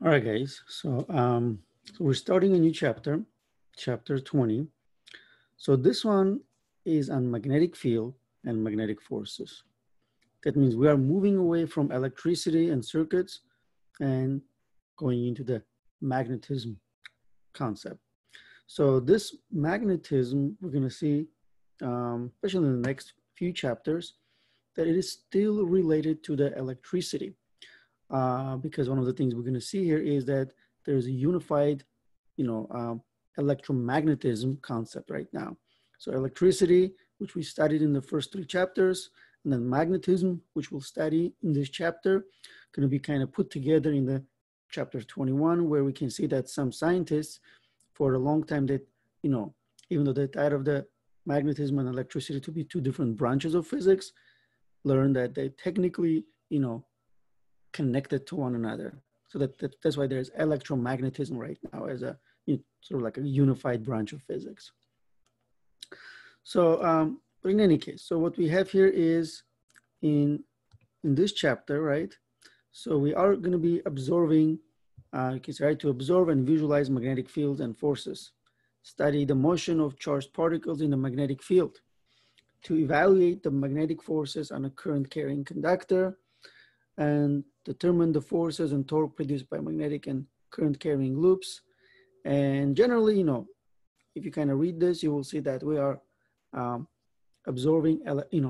All right, guys. So we're starting a new chapter, chapter 20. So this one is on magnetic field and magnetic forces. That means we are moving away from electricity and circuits and going into the magnetism concept. So this magnetism, we're going to see, especially in the next few chapters, that it is still related to the electricity. Because one of the things we're going to see here is that there's a unified, you know, electromagnetism concept right now. So electricity, which we studied in the first three chapters, and then magnetism, which we'll study in this chapter, going to be kind of put together in the chapter 21, where we can see that some scientists, for a long time, that even though they thought of the magnetism and electricity to be two different branches of physics, learned that they technically, connected to one another. So that's why there's electromagnetism right now as a sort of like a unified branch of physics. So, but in any case, so what we have here is in this chapter, right? So we are going to be observing, you can say, to observe and visualize magnetic fields and forces, study the motion of charged particles in the magnetic field, to evaluate the magnetic forces on a current carrying conductor, and determine the forces and torque produced by magnetic and current carrying loops. And generally, if you kind of read this, you will see that we are observing,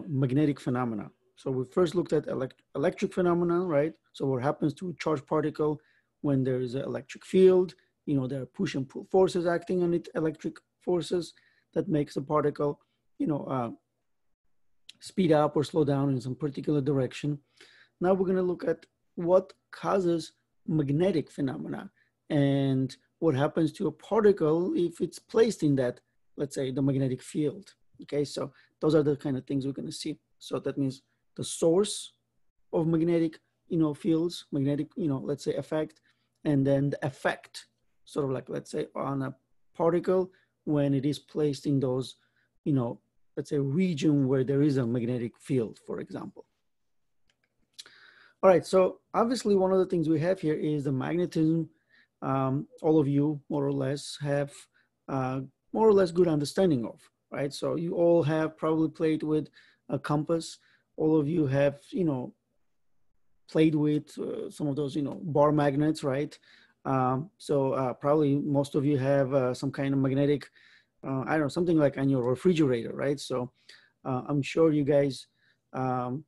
magnetic phenomena. So we first looked at electric phenomena, right? So what happens to a charged particle when there is an electric field? There are push and pull forces acting on it, electric forces that makes the particle, speed up or slow down in some particular direction. Now we're going to look at what causes magnetic phenomena and what happens to a particle if it's placed in that, let's say, the magnetic field. Okay, so those are the kind of things we're going to see. So that means the source of magnetic, fields, magnetic, let's say, effect, and then the effect, sort of like, let's say, on a particle when it is placed in those, let's say, region where there is a magnetic field, for example. All right, so obviously one of the things we have here is the magnetism. All of you more or less have more or less good understanding of, right? So you all have probably played with a compass. All of you have, played with some of those, bar magnets, right? So probably most of you have some kind of magnetic, I don't know, something like on your refrigerator, right? So I'm sure you guys more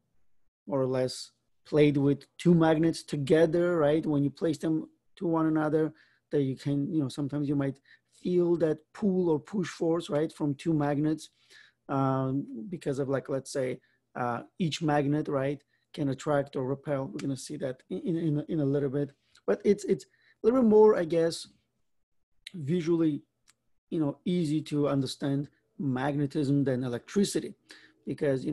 or less played with two magnets together, right? When you place them to one another, that you can, sometimes you might feel that pull or push force, right, from two magnets because of, like, let's say, each magnet, right, can attract or repel. We're going to see that in a little bit, but it's a little bit more, I guess, visually, easy to understand magnetism than electricity, because,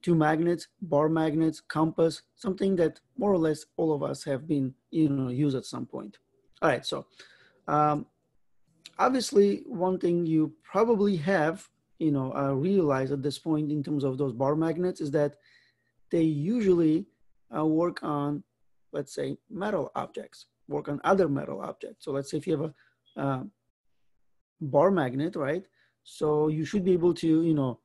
two magnets, bar magnets, compass, something that more or less all of us have been, used at some point. All right, so obviously one thing you probably have, realized at this point in terms of those bar magnets is that they usually work on, let's say, metal objects, work on other metal objects. So let's say if you have a bar magnet, right? So you should be able to,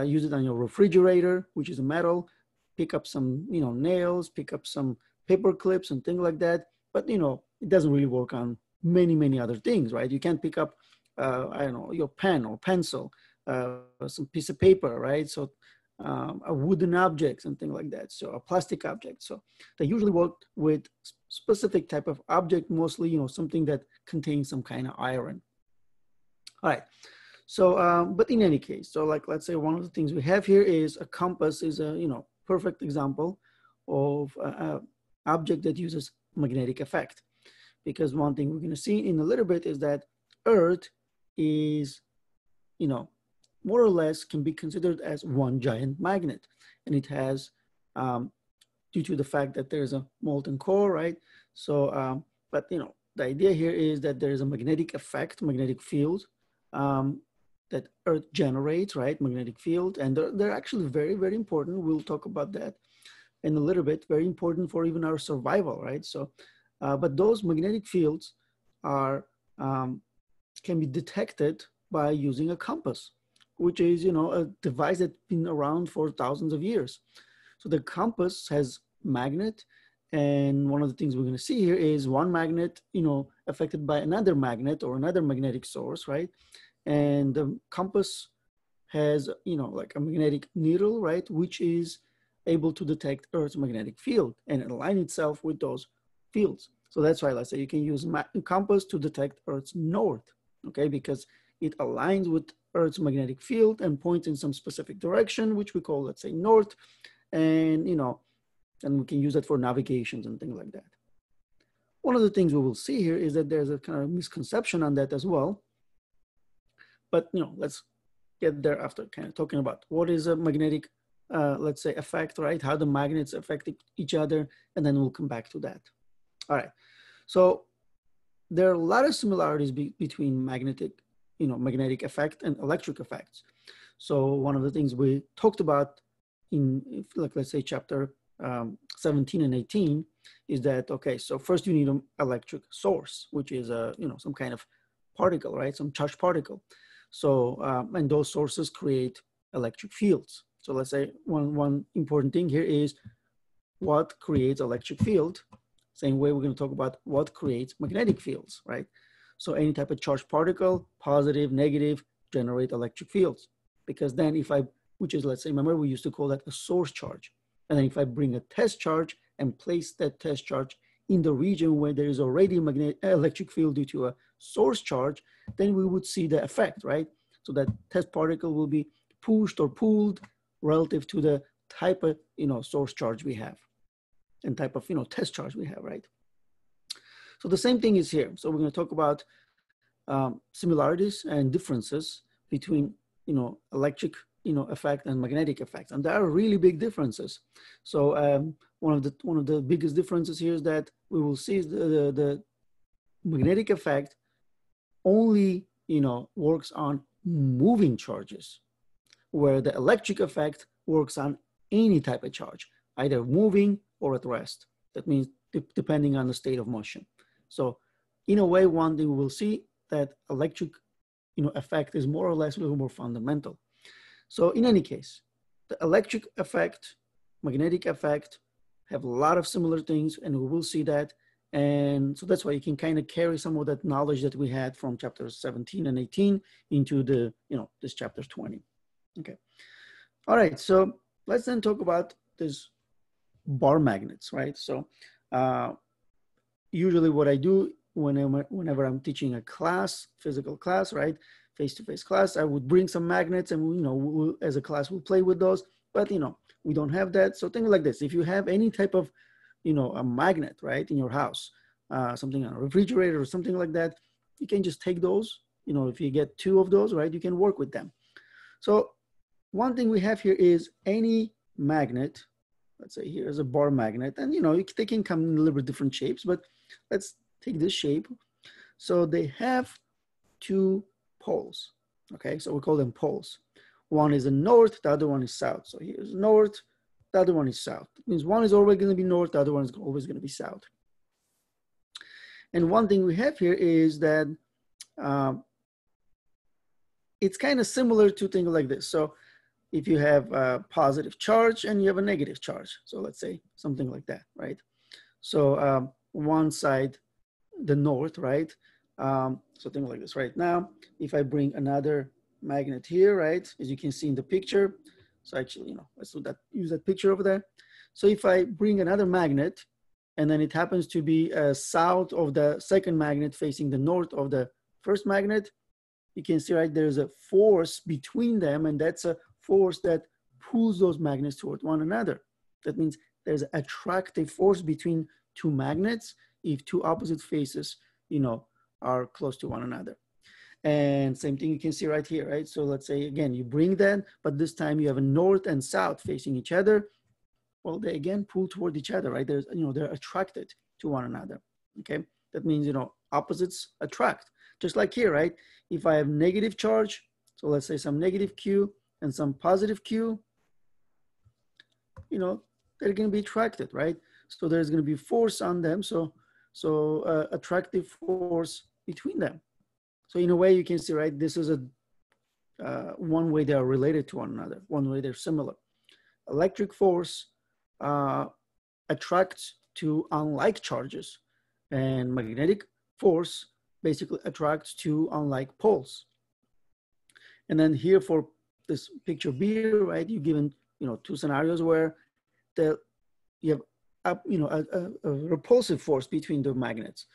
use it on your refrigerator, which is a metal, pick up some, nails, pick up some paper clips and things like that. But, it doesn't really work on many other things, right? You can't pick up, I don't know, your pen or pencil, some piece of paper, right? So a wooden objects and things like that. So a plastic object. So they usually work with specific type of object, mostly, something that contains some kind of iron. All right. So, but in any case, so like, let's say one of the things we have here is a compass is a, perfect example of an object that uses magnetic effect. Because one thing we're going to see in a little bit is that Earth is, more or less can be considered as one giant magnet. And it has, due to the fact that there's a molten core, right? So, but, the idea here is that there is a magnetic effect, magnetic field, that Earth generates, right? Magnetic field. And they're actually very important. We'll talk about that in a little bit. Very important for even our survival, right? So But those magnetic fields are can be detected by using a compass, which is, you know, a device that's been around for thousands of years. So the compass has magnet, and one of the things we're going to see here is one magnet, you know, affected by another magnet or another magnetic source, right? And the compass has, you know, like a magnetic needle, right, which is able to detect Earth's magnetic field and align itself with those fields. So that's why, let's say, you can use compass to detect Earth's north, okay, because it aligns with Earth's magnetic field and points in some specific direction, which we call, let's say, north, and, you know, and we can use that for navigations and things like that. One of the things we will see here is that there's a kind of misconception on that as well. But, you know, let's get there after kind of talking about what is a magnetic, let's say, effect, right? How the magnets affect each other, and then we'll come back to that. All right. So there are a lot of similarities between magnetic, you know, magnetic effect and electric effects. So one of the things we talked about in, like, let's say, chapter 17 and 18 is that, okay, so first you need an electric source, which is a, you know, some kind of particle, right? Some charged particle. So, and those sources create electric fields. So let's say one important thing here is what creates electric field. Same way we're going to talk about what creates magnetic fields, right? So any type of charged particle, positive, negative, generate electric fields. Because then if I, which is, let's say, remember we used to call that a source charge. And then if I bring a test charge and place that test charge in the region where there is already a electric field due to a source charge, then we would see the effect, right? So that test particle will be pushed or pulled relative to the type of, you know, source charge we have and type of, you know, test charge we have, right? So the same thing is here. So we're going to talk about similarities and differences between, you know, electric, you know, effect and magnetic effect, and there are really big differences. So one of the biggest differences here is that we will see is the magnetic effect only, you know, works on moving charges, where the electric effect works on any type of charge, either moving or at rest. That means depending on the state of motion. So in a way, one thing we will see that electric, you know, effect is more or less a little more fundamental. So in any case, the electric effect, magnetic effect have a lot of similar things, and we will see that. And so that's why you can kind of carry some of that knowledge that we had from chapters 17 and 18 into the, you know, this chapter 20. Okay. All right. So let's then talk about this bar magnets, right? So usually what I do whenever I'm teaching a class, physical class, right? Face-to-face class, I would bring some magnets and, you know, as a class we'll play with those, but, you know, we don't have that. So things like this, if you have any type of, you know, a magnet, right, in your house, something on a refrigerator or something like that, you can just take those, you know, if you get 2 of those, right, you can work with them. So one thing we have here is any magnet, let's say here's a bar magnet, and, you know, they can come in a little bit different shapes, but let's take this shape. So they have 2 poles, okay? So we call them poles. One is the north, the other one is south. So here's north, the other one is south. It means one is always going to be north, the other one is always going to be south. And one thing we have here is that it's kind of similar to things like this. So if you have a positive charge and you have a negative charge, so let's say something like that, right? So one side, the north, right? So things like this right now. If I bring another magnet here, right, as you can see in the picture. So actually, you know, let's do that, use that picture over there. So if I bring another magnet and then it happens to be south of the second magnet facing the north of the first magnet, you can see, right, there's a force between them, and that's a force that pulls those magnets toward one another. That means there's an attractive force between 2 magnets if 2 opposite faces, you know, are close to one another. And same thing you can see right here, right? So let's say, again, you bring them, but this time you have a north and south facing each other. Well, they again pull toward each other, right? There's, you know, they're attracted to one another, okay? That means, you know, opposites attract. Just like here, right? If I have negative charge, so let's say some negative Q and some positive Q, you know, they're going to be attracted, right? So there's going to be force on them. So so attractive force between them. So in a way you can see, right, this is a one way they are related to one another, one way they're similar. Electric force attracts to unlike charges, and magnetic force basically attracts to unlike poles. And then here for this picture B, right, you've given, two scenarios where you have a repulsive force between the magnets.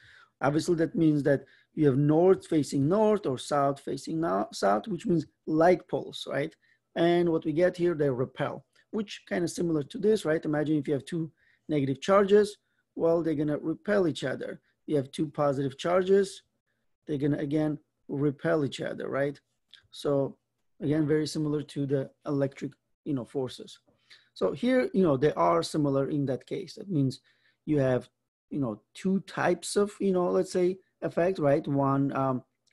Obviously, that means that you have north facing north or south facing south, which means like poles, right? And what we get here, they repel, which kind of similar to this, right? Imagine if you have two negative charges, well, they're gonna repel each other. You have two positive charges, they're gonna, again, repel each other, right? So again, very similar to the electric, forces. So here, they are similar in that case. That means you have, two types of, let's say effect, right? One,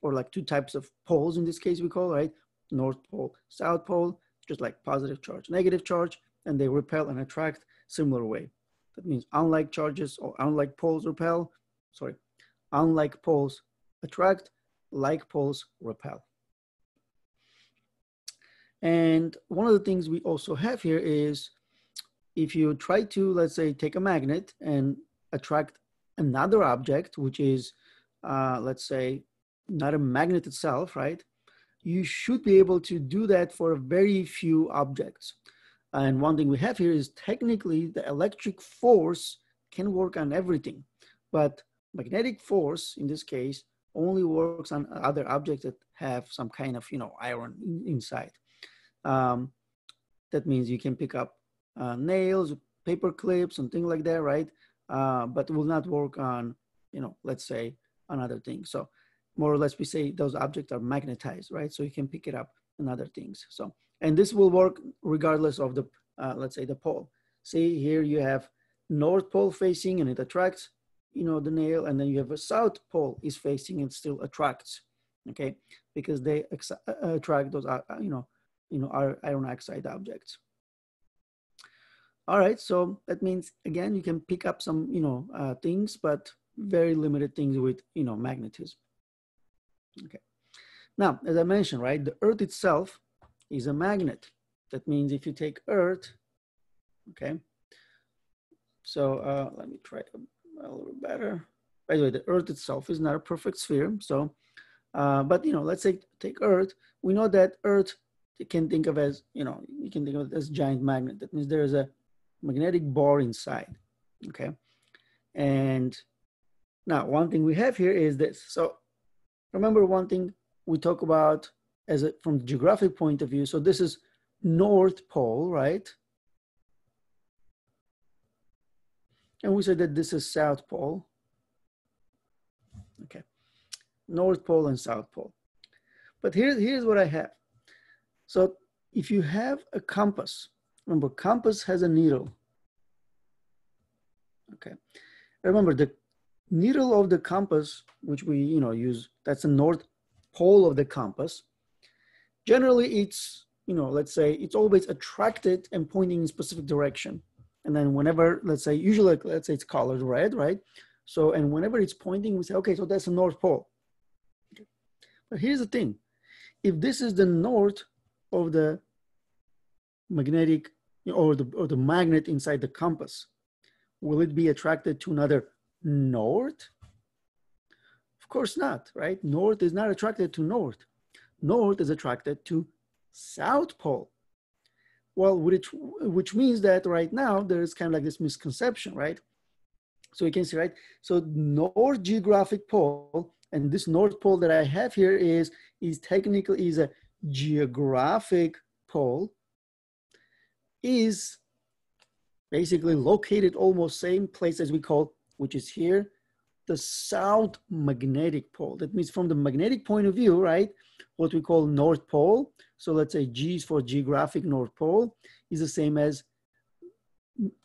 or like two types of poles in this case we call, right? North pole, south pole, just like positive charge, negative charge, and they repel and attract similar way. That means unlike charges or unlike poles repel, unlike poles attract, like poles repel. And one of the things we also have here is if you try to, let's say, take a magnet and attract another object, which is, let's say, not a magnet itself, right? You should be able to do that for very few objects. And one thing we have here is technically the electric force can work on everything, but magnetic force, in this case, only works on other objects that have some kind of, iron inside. That means you can pick up nails, paper clips, and things like that, right? But will not work on, let's say, on other things. So more or less we say those objects are magnetized, right? So you can pick it up on other things. So, and this will work regardless of the, let's say, the pole. See, here you have north pole facing and it attracts, the nail, and then you have a south pole is facing and still attracts, okay? Because they attract those, iron oxide objects. All right, so that means, again, you can pick up some, things, but very limited things with, magnetism. Okay. Now, as I mentioned, right, the Earth itself is a magnet. That means if you take Earth, okay, so let me try a little better. By the way, the Earth itself is not a perfect sphere. So, but, let's say take Earth. We know that Earth, you can think of as, you can think of it as a giant magnet. That means there is a magnetic bar inside, okay? And now one thing we have here is this. So remember one thing we talk about from the geographic point of view. So this is North Pole, right? And we said that this is South Pole. Okay, North Pole and South Pole. But here's what I have. So if you have a compass, remember compass has a needle. Okay, remember the needle of the compass, which we use, that's the North Pole of the compass. Generally, it's let's say it's always attracted and pointing in a specific direction. And then whenever, let's say, usually, let's say it's colored red, right? So, and whenever it's pointing, we say, okay, so that's the North Pole. Okay. But here's the thing. If this is the north of the magnetic or the magnet inside the compass, will it be attracted to another north? Of course not, right? North is not attracted to north. North is attracted to South Pole. Well, which means that right now there is kind of like this misconception, right? So you can see, right? So North geographic pole, and this North Pole that I have here is technically a geographic pole, is basically located almost same place as we call, which is here, the South Magnetic Pole. That means from the magnetic point of view, right, what we call North Pole, so let's say G is for geographic North Pole, is the same as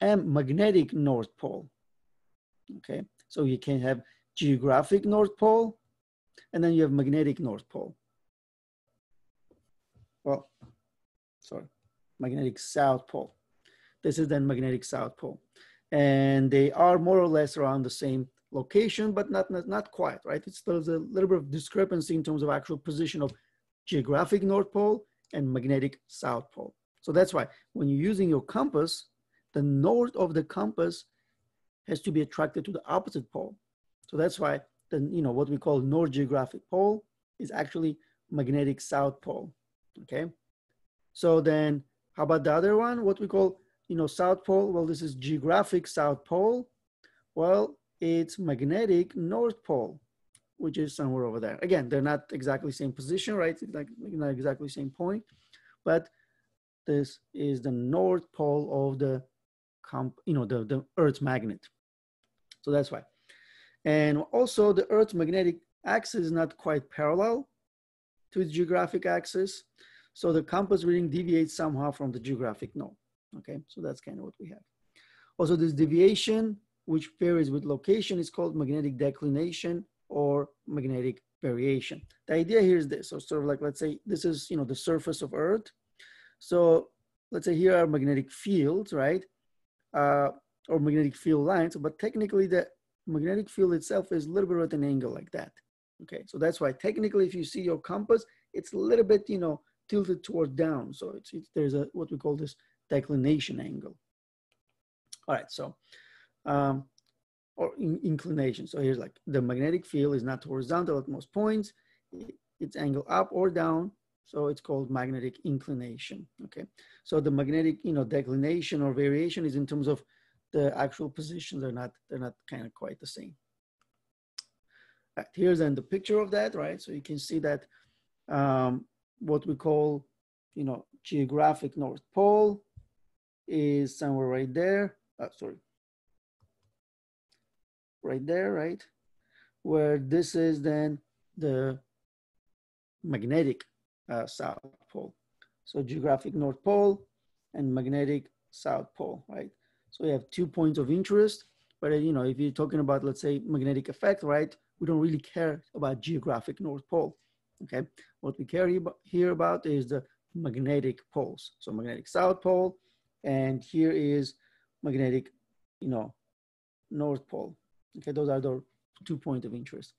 magnetic North Pole. Okay, so you can have geographic North Pole, and then you have magnetic North Pole. Well, sorry, magnetic South Pole. This is then magnetic South Pole. And they are more or less around the same location, but not quite, right? There's a little bit of discrepancy in terms of actual position of geographic North Pole and magnetic South Pole. So that's why when you're using your compass, the north of the compass has to be attracted to the opposite pole. So that's why what we call North geographic pole is actually magnetic South Pole, okay? So then how about the other one, what we call, South Pole? Well, this is geographic South Pole. Well, it's magnetic North Pole, which is somewhere over there. Again, they're not exactly same position, right? It's like not exactly same point, but this is the North Pole of the Earth's magnet. So that's why. And also the Earth's magnetic axis is not quite parallel to its geographic axis. So the compass reading deviates somehow from the geographic node. Okay, so that's kind of what we have. Also, this deviation, which varies with location, is called magnetic declination or magnetic variation. The idea here is this. So sort of like, let's say this is, the surface of Earth. So let's say here are magnetic fields, right? Or magnetic field lines, but technically the magnetic field itself is a little bit at an angle like that. Okay, so that's why technically if you see your compass, it's a little bit, tilted toward down. So there's what we call this declination angle. All right, so, or inclination. So here's like the magnetic field is not horizontal at most points. It's angle up or down. So it's called magnetic inclination, okay? So the magnetic, declination or variation is in terms of the actual position. They're not kind of quite the same. Right, here's then the picture of that, right? So you can see that what we call, geographic North Pole is somewhere right there. Right there, right? Where this is then the magnetic South Pole. So geographic North Pole and magnetic South Pole, right? So we have 2 points of interest, but if you're talking about, let's say, magnetic effect, right? We don't really care about geographic North Pole, okay? What we care here about is the magnetic poles. So magnetic South Pole, and here is magnetic, North Pole. Okay, those are the 2 points of interest.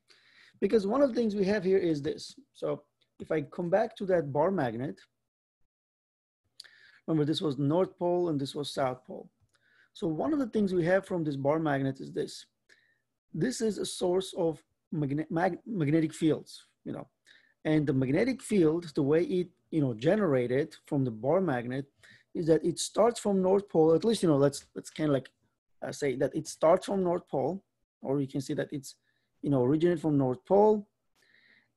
Because one of the things we have here is this. So if I come back to that bar magnet, remember this was North Pole and this was South Pole. So one of the things we have from this bar magnet is this. This is a source of magnetic fields, and the magnetic field, the way it, generated from the bar magnet is that it starts from North Pole, at least, let's kind of like say that it starts from North Pole, or you can see that it's, originated from North Pole,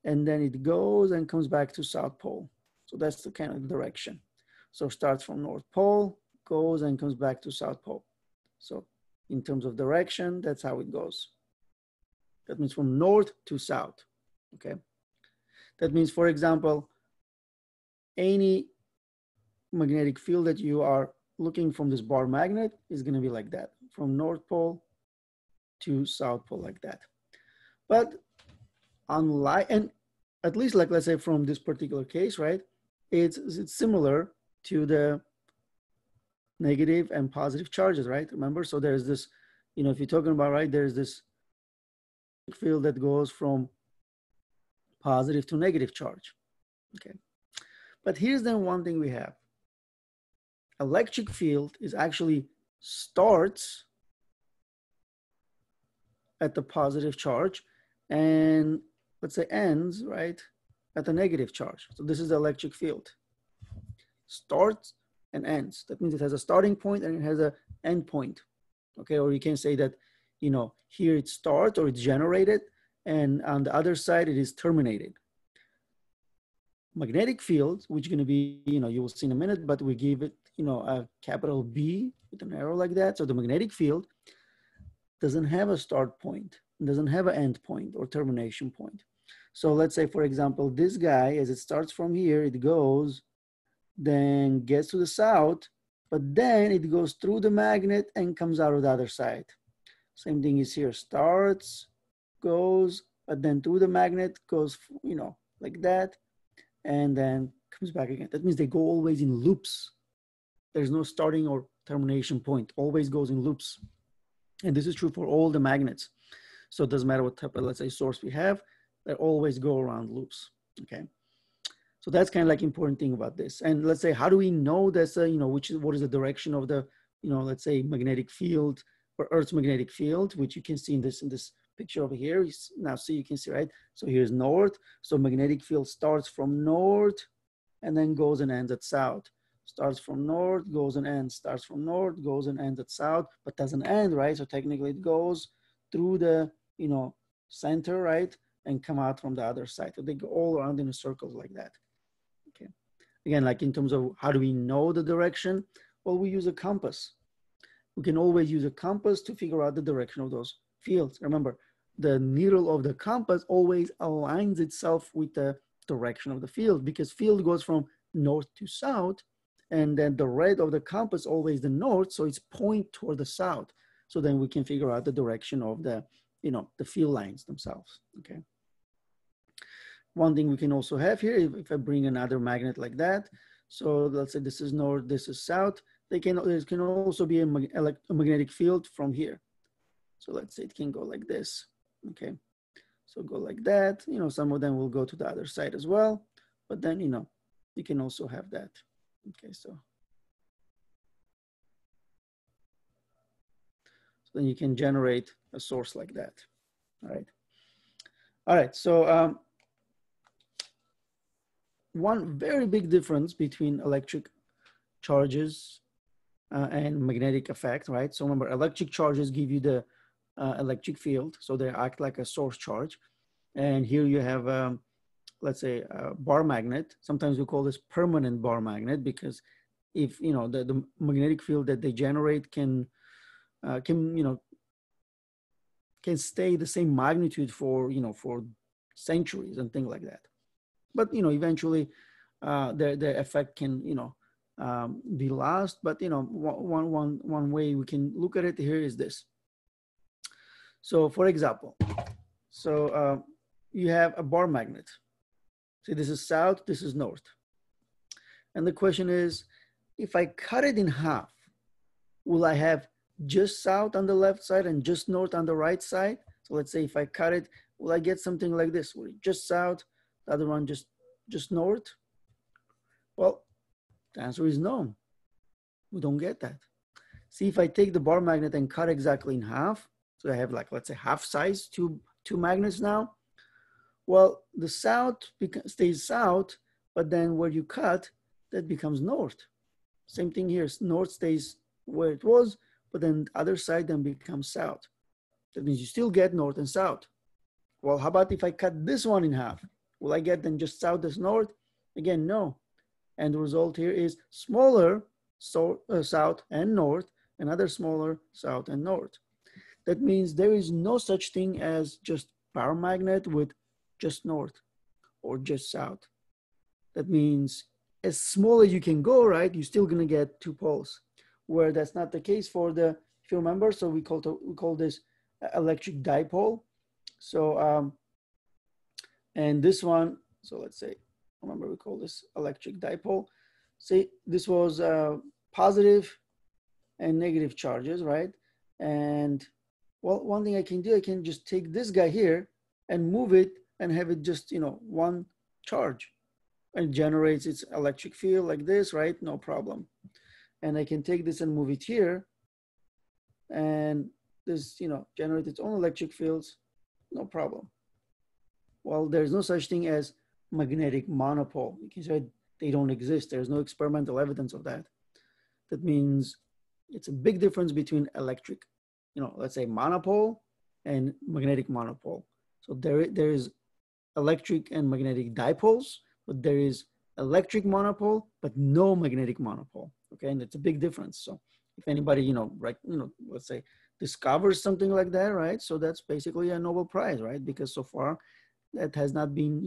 and then it goes and comes back to South Pole. So that's the kind of direction. So starts from North Pole, goes and comes back to South Pole. So in terms of direction, that's how it goes. That means from north to south, okay? That means, for example, any magnetic field that you are looking from this bar magnet is gonna be like that, from North Pole to South Pole like that. But unlike, and at least like, let's say from this particular case, right? It's similar to the negative and positive charges, right? Remember, so there's this, if you're talking about, right, there's this field that goes from positive to negative charge, okay? But here's then one thing we have. Electric field is actually starts at the positive charge and let's say ends, right, at the negative charge. So this is the electric field. Starts and ends. That means it has a starting point and it has an end point, okay? Or you can say that, here it starts or it's generated, and on the other side it is terminated. Magnetic field, which is going to be, you will see in a minute, but we give it, a capital B with an arrow like that. So the magnetic field doesn't have a start point, doesn't have an end point or termination point. So let's say, for example, this guy, as it starts from here, it goes, then gets to the south, but then it goes through the magnet and comes out of the other side. Same thing is here, starts, goes, but then through the magnet goes, like that, and then comes back again. That means they go always in loops. There's no starting or termination point, always goes in loops. And this is true for all the magnets. So it doesn't matter what type of, let's say, source we have, they always go around loops, okay? So that's kind of like important thing about this. And let's say, how do we know that's, what is the direction of the, let's say magnetic field or Earth's magnetic field, which you can see in this picture over here. Now, so you can see, right? So here's north. So magnetic field starts from north and then goes and ends at south. Starts from north, goes and ends, starts from north, goes and ends at south, but doesn't end, right? So technically it goes through the, center, right? And come out from the other side. So they go all around in a circle like that. Okay. Again, like in terms of how do we know the direction? Well, we use a compass. We can always use a compass to figure out the direction of those fields. Remember, the needle of the compass always aligns itself with the direction of the field, because field goes from north to south, and then the red of the compass always the north, so it's point toward the south. So then we can figure out the direction of the, the field lines themselves, okay? One thing we can also have here, if I bring another magnet like that, so let's say this is north, this is south, there can also be a magnetic field from here. So let's say it can go like this, okay? So go like that, some of them will go to the other side as well, but then, you can also have that, okay? So then you can generate a source like that, all right? All right, so one very big difference between electric charges and magnetic effect, right? So remember, electric charges give you the electric field, so they act like a source charge. And here you have, let's say, a bar magnet. Sometimes we call this permanent bar magnet, because if the magnetic field that they generate can stay the same magnitude for for centuries and things like that. But eventually the effect can be lost. But one way we can look at it here is this. So for example, so you have a bar magnet. See, this is south, this is north. And the question is, if I cut it in half, will I have just south on the left side and just north on the right side? So let's say if I cut it, will I get something like this? Will it just south, the other one just north? Well, the answer is no. We don't get that. See, if I take the bar magnet and cut exactly in half, so I have like, let's say half size, two magnets now. Well, the south stays south, but then where you cut, that becomes north. Same thing here, north stays where it was, but then the other side then becomes south. That means you still get north and south. Well, how about if I cut this one in half? Will I get then just south as north? Again, no. And the result here is smaller south and north, another smaller south and north. That means there is no such thing as just paramagnet with just north or just south. That means as small as you can go, right, you're still gonna get two poles, where that's not the case for the, if you remember, so we call this electric dipole. So, and this one, so let's say, remember we call this electric dipole. See, this was positive and negative charges, right? And well, one thing I can do, I can just take this guy here and move it and have it just, one charge, and generates its electric field like this, right? No problem. And I can take this and move it here, and this, generate its own electric fields, no problem. Well, there's no such thing as magnetic monopole. You can say they don't exist. There's no experimental evidence of that. That means it's a big difference between electric, let's say monopole and magnetic monopole. So there is electric and magnetic dipoles, but there is electric monopole, but no magnetic monopole. Okay, and it's a big difference. So if anybody, let's say discovers something like that, right? So that's basically a Nobel Prize, right? Because so far that has not been,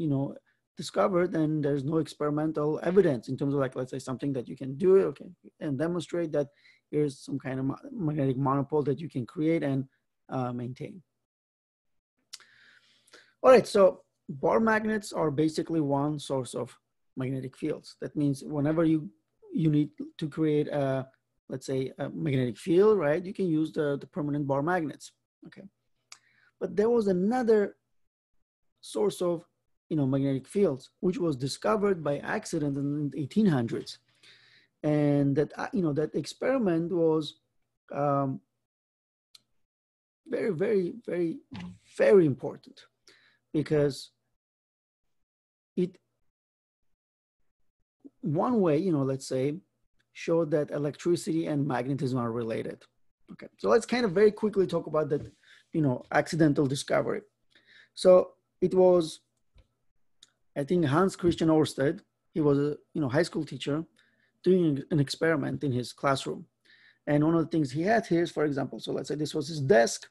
discovered, and there's no experimental evidence in terms of, like, let's say something that you can do, okay, and demonstrate that here's some kind of magnetic monopole that you can create and maintain. All right, so bar magnets are basically one source of magnetic fields. That means whenever you need to create a, let's say, a magnetic field, right, you can use the permanent bar magnets, okay? But there was another source of, magnetic fields, which was discovered by accident in the 1800s. And that, that experiment was very, very, very, very important, because it, one way, let's say, showed that electricity and magnetism are related. Okay, so let's kind of very quickly talk about that, accidental discovery. So it was, I think, Hans Christian Ørsted. He was a high school teacher doing an experiment in his classroom. And one of the things he had here is, for example, so let's say this was his desk,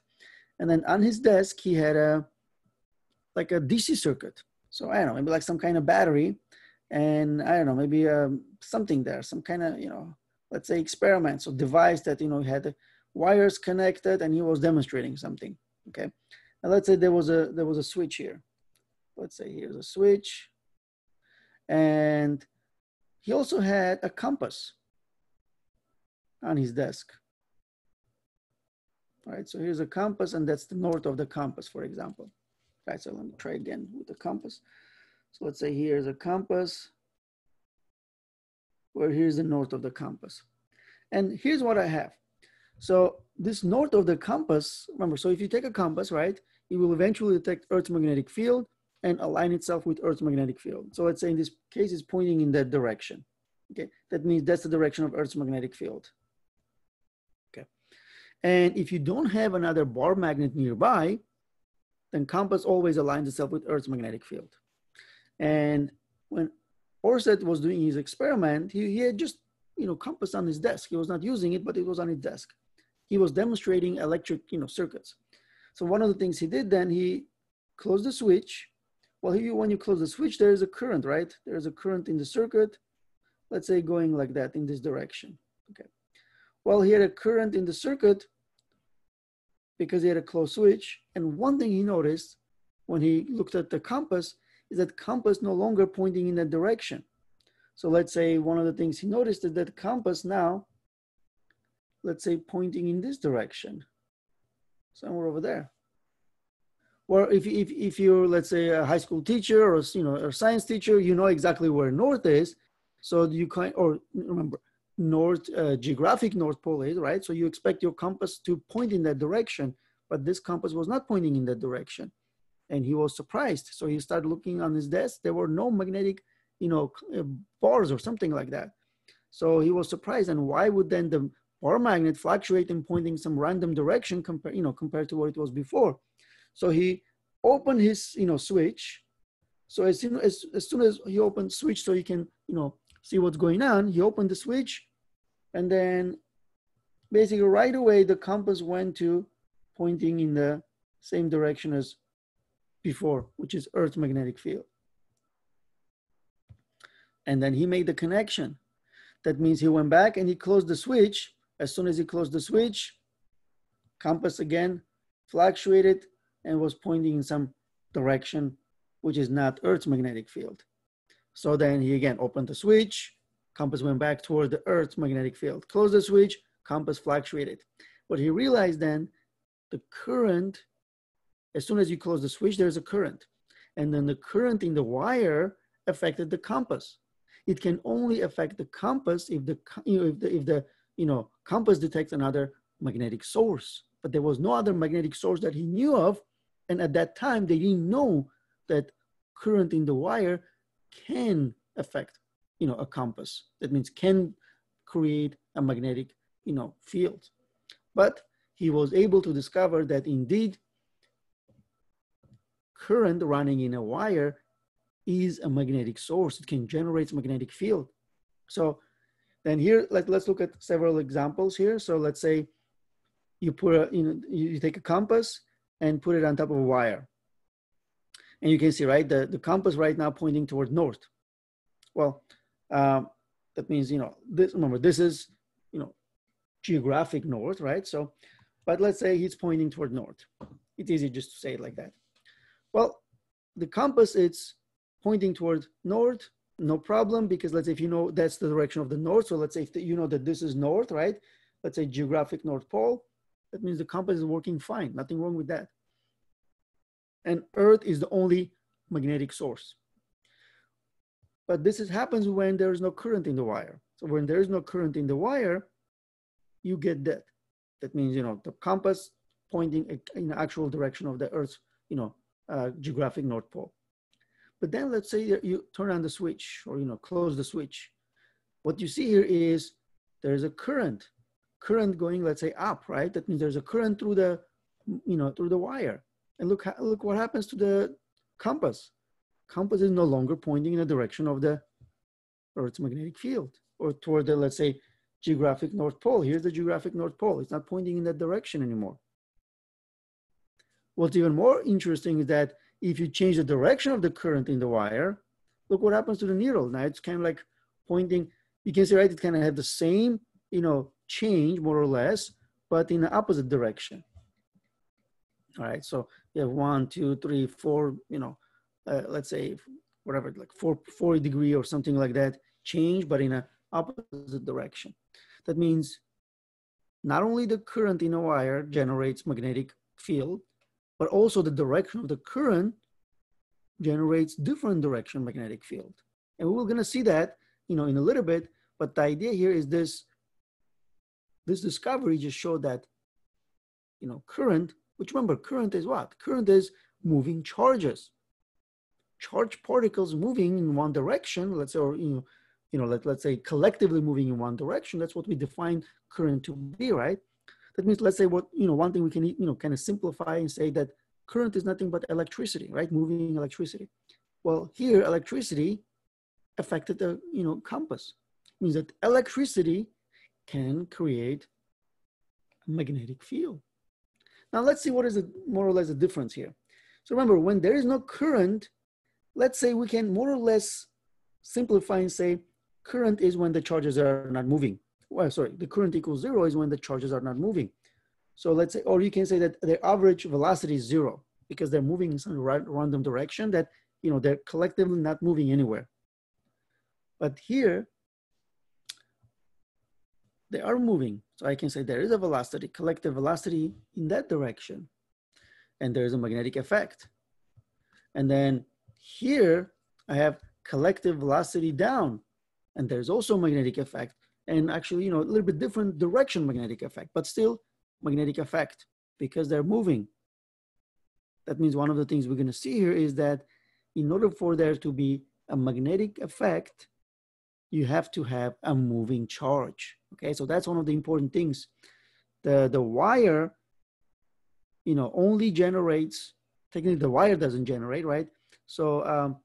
and then on his desk he had like a DC circuit. So I don't know, maybe like some kind of battery, and I don't know, maybe something there, some kind of, let's say experiment, so device that, had wires connected, and he was demonstrating something. Okay, and let's say there was a switch here. Let's say here's a switch, and he also had a compass on his desk. All right, so here's a compass, and that's the north of the compass, for example. All right, so let me try again with the compass. So let's say here's a compass, where here's the north of the compass. And here's what I have. So this north of the compass, remember, so if you take a compass, right, it will eventually detect Earth's magnetic field and align itself with Earth's magnetic field. So let's say in this case, it's pointing in that direction. Okay, that means that's the direction of Earth's magnetic field. Okay, and if you don't have another bar magnet nearby, then compass always aligns itself with Earth's magnetic field. And when Ørsted was doing his experiment, he had just, compass on his desk. He was not using it, but it was on his desk. He was demonstrating electric, circuits. So one of the things he did then, he closed the switch. Well, when you close the switch, there is a current, right? There is a current in the circuit, let's say going like that in this direction. Okay. Well, he had a current in the circuit because he had a closed switch. And one thing he noticed when he looked at the compass is that compass no longer pointing in that direction. So let's say one of the things he noticed is that compass now, let's say pointing in this direction, somewhere over there. Or if you're, let's say, a high school teacher or, a science teacher, you know exactly where north is. So you can, or remember, north, geographic North Pole is, right? So you expect your compass to point in that direction, but this compass was not pointing in that direction. And he was surprised. So he started looking on his desk. There were no magnetic, bars or something like that. So he was surprised. And why would then the bar magnet fluctuate and pointing some random direction compared to what it was before? So he opened his, switch. So as soon as he opened switch, so he can, see what's going on, he opened the switch, and then basically right away the compass went to pointing in the same direction as before, which is Earth's magnetic field. And then he made the connection. That means he went back and he closed the switch. As soon as he closed the switch, compass again fluctuated and was pointing in some direction, which is not Earth's magnetic field. So then he again opened the switch, compass went back toward the Earth's magnetic field. Closed the switch, compass fluctuated. What he realized then, the current, as soon as you close the switch, there's a current. And then the current in the wire affected the compass. It can only affect the compass if the compass detects another magnetic source. But there was no other magnetic source that he knew of. And at that time, they didn't know that current in the wire can affect, a compass. That means can create a magnetic, field. But he was able to discover that indeed current running in a wire is a magnetic source. It can generate a magnetic field. So then here, let's look at several examples here. So let's say you put you take a compass and put it on top of a wire. And you can see, right, the compass right now pointing toward north. Well, that means, remember, this is, geographic north, right? So, but let's say he's pointing toward north. It's easy just to say it like that. Well, the compass, it's pointing toward north, no problem, because let's say if you know that's the direction of the north, so let's say if you know that this is north, right? Let's say geographic North Pole, that means the compass is working fine, nothing wrong with that. and Earth is the only magnetic source. But this happens when there is no current in the wire. So when there is no current in the wire, you get that. That means, the compass pointing in the actual direction of the Earth's, geographic North Pole. But then let's say that you turn on the switch or, close the switch. What you see here is there's a current going, let's say, up, right? That means there's a current through the, through the wire. And look what happens to the compass. Compass is no longer pointing in the direction of the Earth's magnetic field or toward the, let's say, geographic North Pole. Here's the geographic North Pole. It's not pointing in that direction anymore. What's even more interesting is that if you change the direction of the current in the wire, look what happens to the needle. Now it's kind of like pointing, you can see, right, it kind of had the same, change more or less, but in the opposite direction. All right, so you have 1, 2, 3, 4, let's say whatever, like 40 degree or something like that change, but in an opposite direction. That means not only the current in a wire generates magnetic field, but also the direction of the current generates different direction magnetic field. And we're gonna see that, in a little bit, but the idea here is this discovery just showed that, current, which remember, current is what? Current is moving charges. Charged particles moving in one direction, let's say, or, let's say collectively moving in one direction. That's what we define current to be, right? That means, let's say one thing we can, kind of simplify and say that current is nothing but electricity, right? Moving electricity. Well, here, electricity affected the, compass. It means that electricity can create a magnetic field. Now, let's see what is more or less the difference here. So remember, when there is no current, let's say we can more or less simplify and say current is when the charges are not moving. Well, sorry, the current equals 0 is when the charges are not moving. So let's say, or you can say that their average velocity is 0 because they're moving in some random direction that, they're collectively not moving anywhere. But here, they are moving. So I can say there is a velocity, collective velocity in that direction. And there is a magnetic effect. And then here I have collective velocity down. And there's also a magnetic effect. And actually, a little bit different direction magnetic effect, but still magnetic effect because they're moving. That means one of the things we're going to see here is that in order for there to be a magnetic effect, you have to have a moving charge. Okay, so that's one of the important things. The wire, only generates, technically the wire doesn't generate, right? So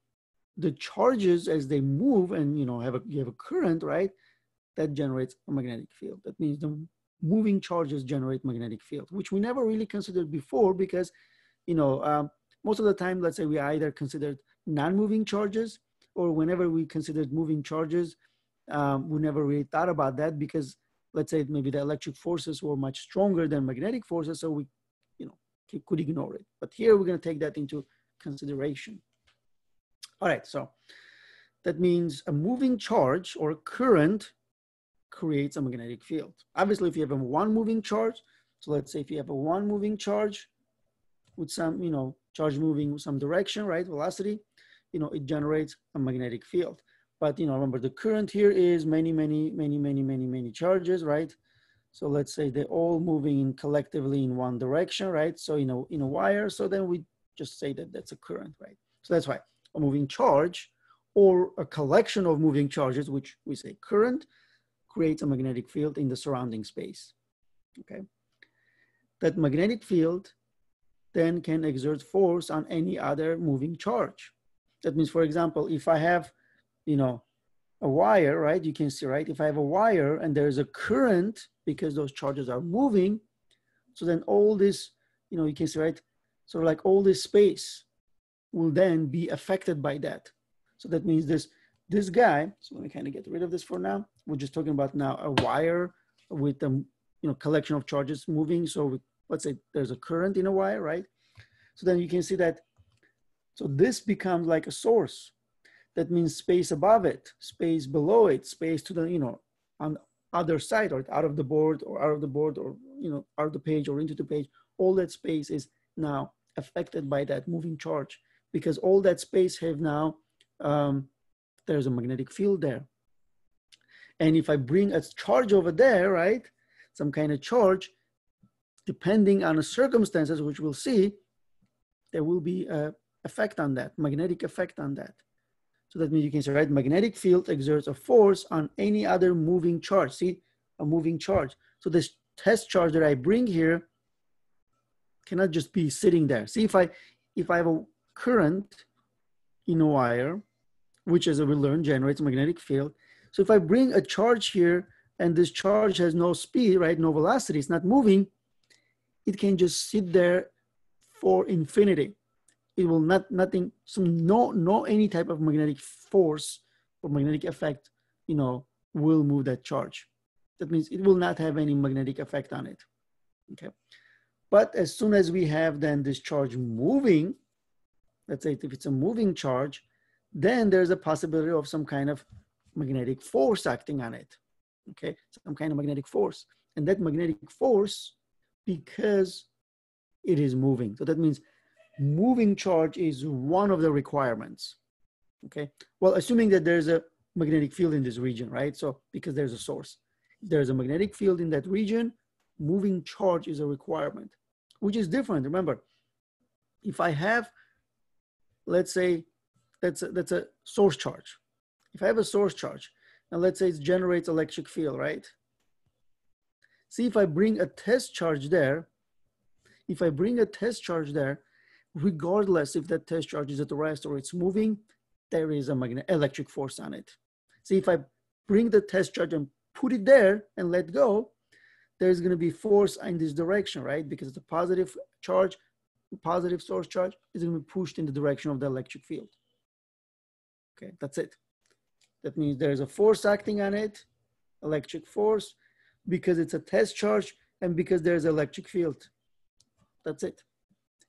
the charges as they move and you have a current, right? That generates a magnetic field. That means the moving charges generate magnetic field, which we never really considered before because, most of the time, let's say we either considered non-moving charges or whenever we considered moving charges, we never really thought about that because let's say maybe the electric forces were much stronger than magnetic forces, so we, could ignore it. But here we're going to take that into consideration. All right, so that means a moving charge or current creates a magnetic field. Obviously, if you have a one moving charge, so let's say if you have a one moving charge with some, charge moving with some direction, right, velocity, it generates a magnetic field. But, remember the current here is many charges, right? So let's say they're all moving collectively in one direction, right? So, in a wire, so then we just say that that's a current, right? So that's why a moving charge or a collection of moving charges, which we say current, creates a magnetic field in the surrounding space, okay? That magnetic field then can exert force on any other moving charge. That means, for example, if I have, a wire, right? You can see, right? If I have a wire and there's a current because those charges are moving, so then all this, you can see, right? So like all this space will then be affected by that. So that means this guy, so let me kind of get rid of this for now. We're just talking about now a wire with a collection of charges moving. So let's say there's a current in a wire, right? So then you can see that, so this becomes like a source. That means space above it, space below it, space to the, on the other side or out of the board or out of the board or, out of the page or into the page, all that space is now affected by that moving charge, because all that space have now, there's a magnetic field there. And if I bring a charge over there, right, some kind of charge, depending on the circumstances, which we'll see, there will be a effect on that, magnetic effect on that. So that means you can say, right, magnetic field exerts a force on any other moving charge. See, a moving charge. So this test charge that I bring here cannot just be sitting there. See, if I have a current in a wire, which as we learned generates a magnetic field. So if I bring a charge here and this charge has no speed, right, no velocity, it's not moving, it can just sit there for infinity. It will no any type of magnetic force or magnetic effect, will move that charge. That means it will not have any magnetic effect on it, okay? But as soon as we have then this charge moving, let's say if it's a moving charge, then there's a possibility of some kind of magnetic force acting on it, okay? Some kind of magnetic force. And that magnetic force, because it is moving. So that means moving charge is one of the requirements, okay? Well, assuming that there's a magnetic field in this region, right? So because there's a source. If there's a magnetic field in that region, moving charge is a requirement, which is different. Remember, if I have, let's say, that's a source charge. If I have a source charge, and let's say it generates electric field, right? See, if I bring a test charge there, regardless if that test charge is at rest or it's moving, there is a electric force on it. See, if I bring the test charge and put it there and let go, there's going to be force in this direction, right? Because it's a positive charge, positive source charge is going to be pushed in the direction of the electric field. Okay, that's it. That means there's a force acting on it, electric force, because it's a test charge and because there's electric field. That's it.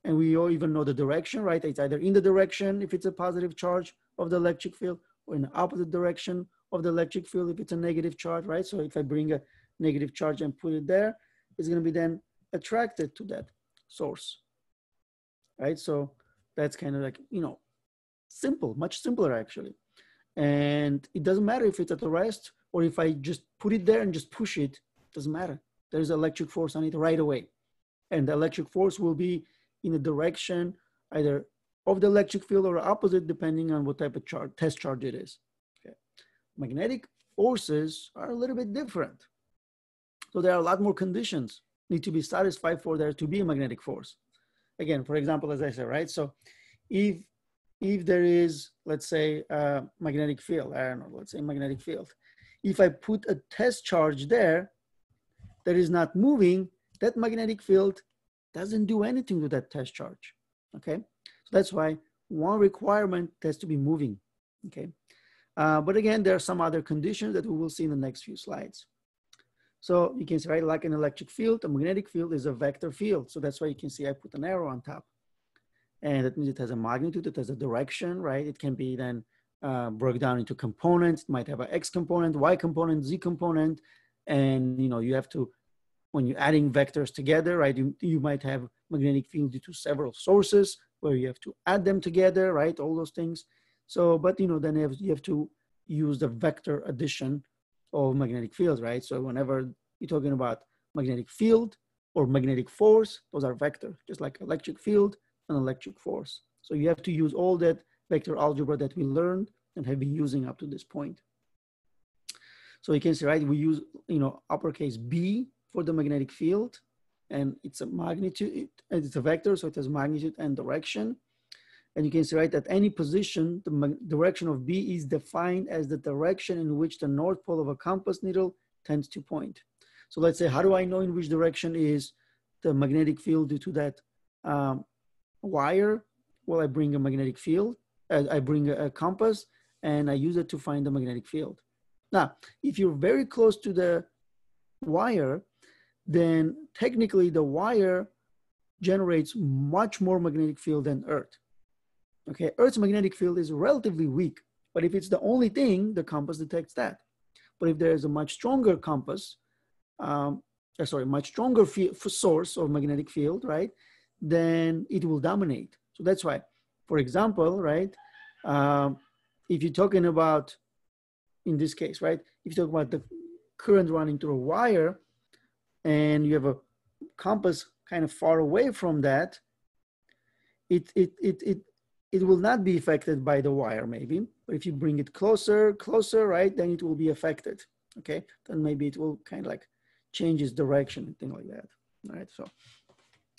And we all even know the direction, right? It's either in the direction if it's a positive charge of the electric field, or in the opposite direction of the electric field if it's a negative charge, right? So if I bring a negative charge and put it there, it's going to be then attracted to that source, right? So that's kind of like, simple, much simpler actually. And it doesn't matter if it's at the rest or if I just put it there and just push it, doesn't matter. There's electric force on it right away. And the electric force will be in a direction either of the electric field or opposite, depending on what type of test charge it is. Okay. Magnetic forces are a little bit different. So there are a lot more conditions need to be satisfied for there to be a magnetic force. Again, for example, as I said, right? So if there is, let's say, a magnetic field, I don't know, let's say magnetic field. If I put a test charge there that is not moving, that magnetic field doesn't do anything to that test charge, okay? So that's why one requirement has to be moving, okay? But again, there are some other conditions that we will see in the next few slides. So you can see, right, like an electric field, a magnetic field is a vector field. So that's why you can see I put an arrow on top. And that means it has a magnitude, it has a direction, right? It can be then broken down into components. It might have an X component, Y component, Z component. And you have to, when you're adding vectors together, right, you might have magnetic field due to several sources where you have to add them together, right, all those things. So, but then you have to use the vector addition of magnetic fields, right? So whenever you're talking about magnetic field or magnetic force, those are vector, just like electric field and electric force. So you have to use all that vector algebra that we learned and have been using up to this point. So you can see, right, we use, uppercase B for the magnetic field, and it's a magnitude, it's a vector, so it has magnitude and direction. And you can see, right, at any position, the direction of B is defined as the direction in which the north pole of a compass needle tends to point. So let's say, how do I know in which direction is the magnetic field due to that wire? Well, I bring a magnetic field, I bring a compass, and I use it to find the magnetic field. Now, if you're very close to the wire, then technically the wire generates much more magnetic field than Earth. Okay, Earth's magnetic field is relatively weak, but if it's the only thing, the compass detects that. But if there is a much stronger compass, much stronger source of magnetic field, right, then it will dominate. So that's why, for example, right, if you're talking about, in this case, right, if you talk about the current running through a wire and you have a compass kind of far away from that, it will not be affected by the wire maybe, but if you bring it closer, right, then it will be affected, okay? Then maybe it will kind of like change its direction and things like that, right? So,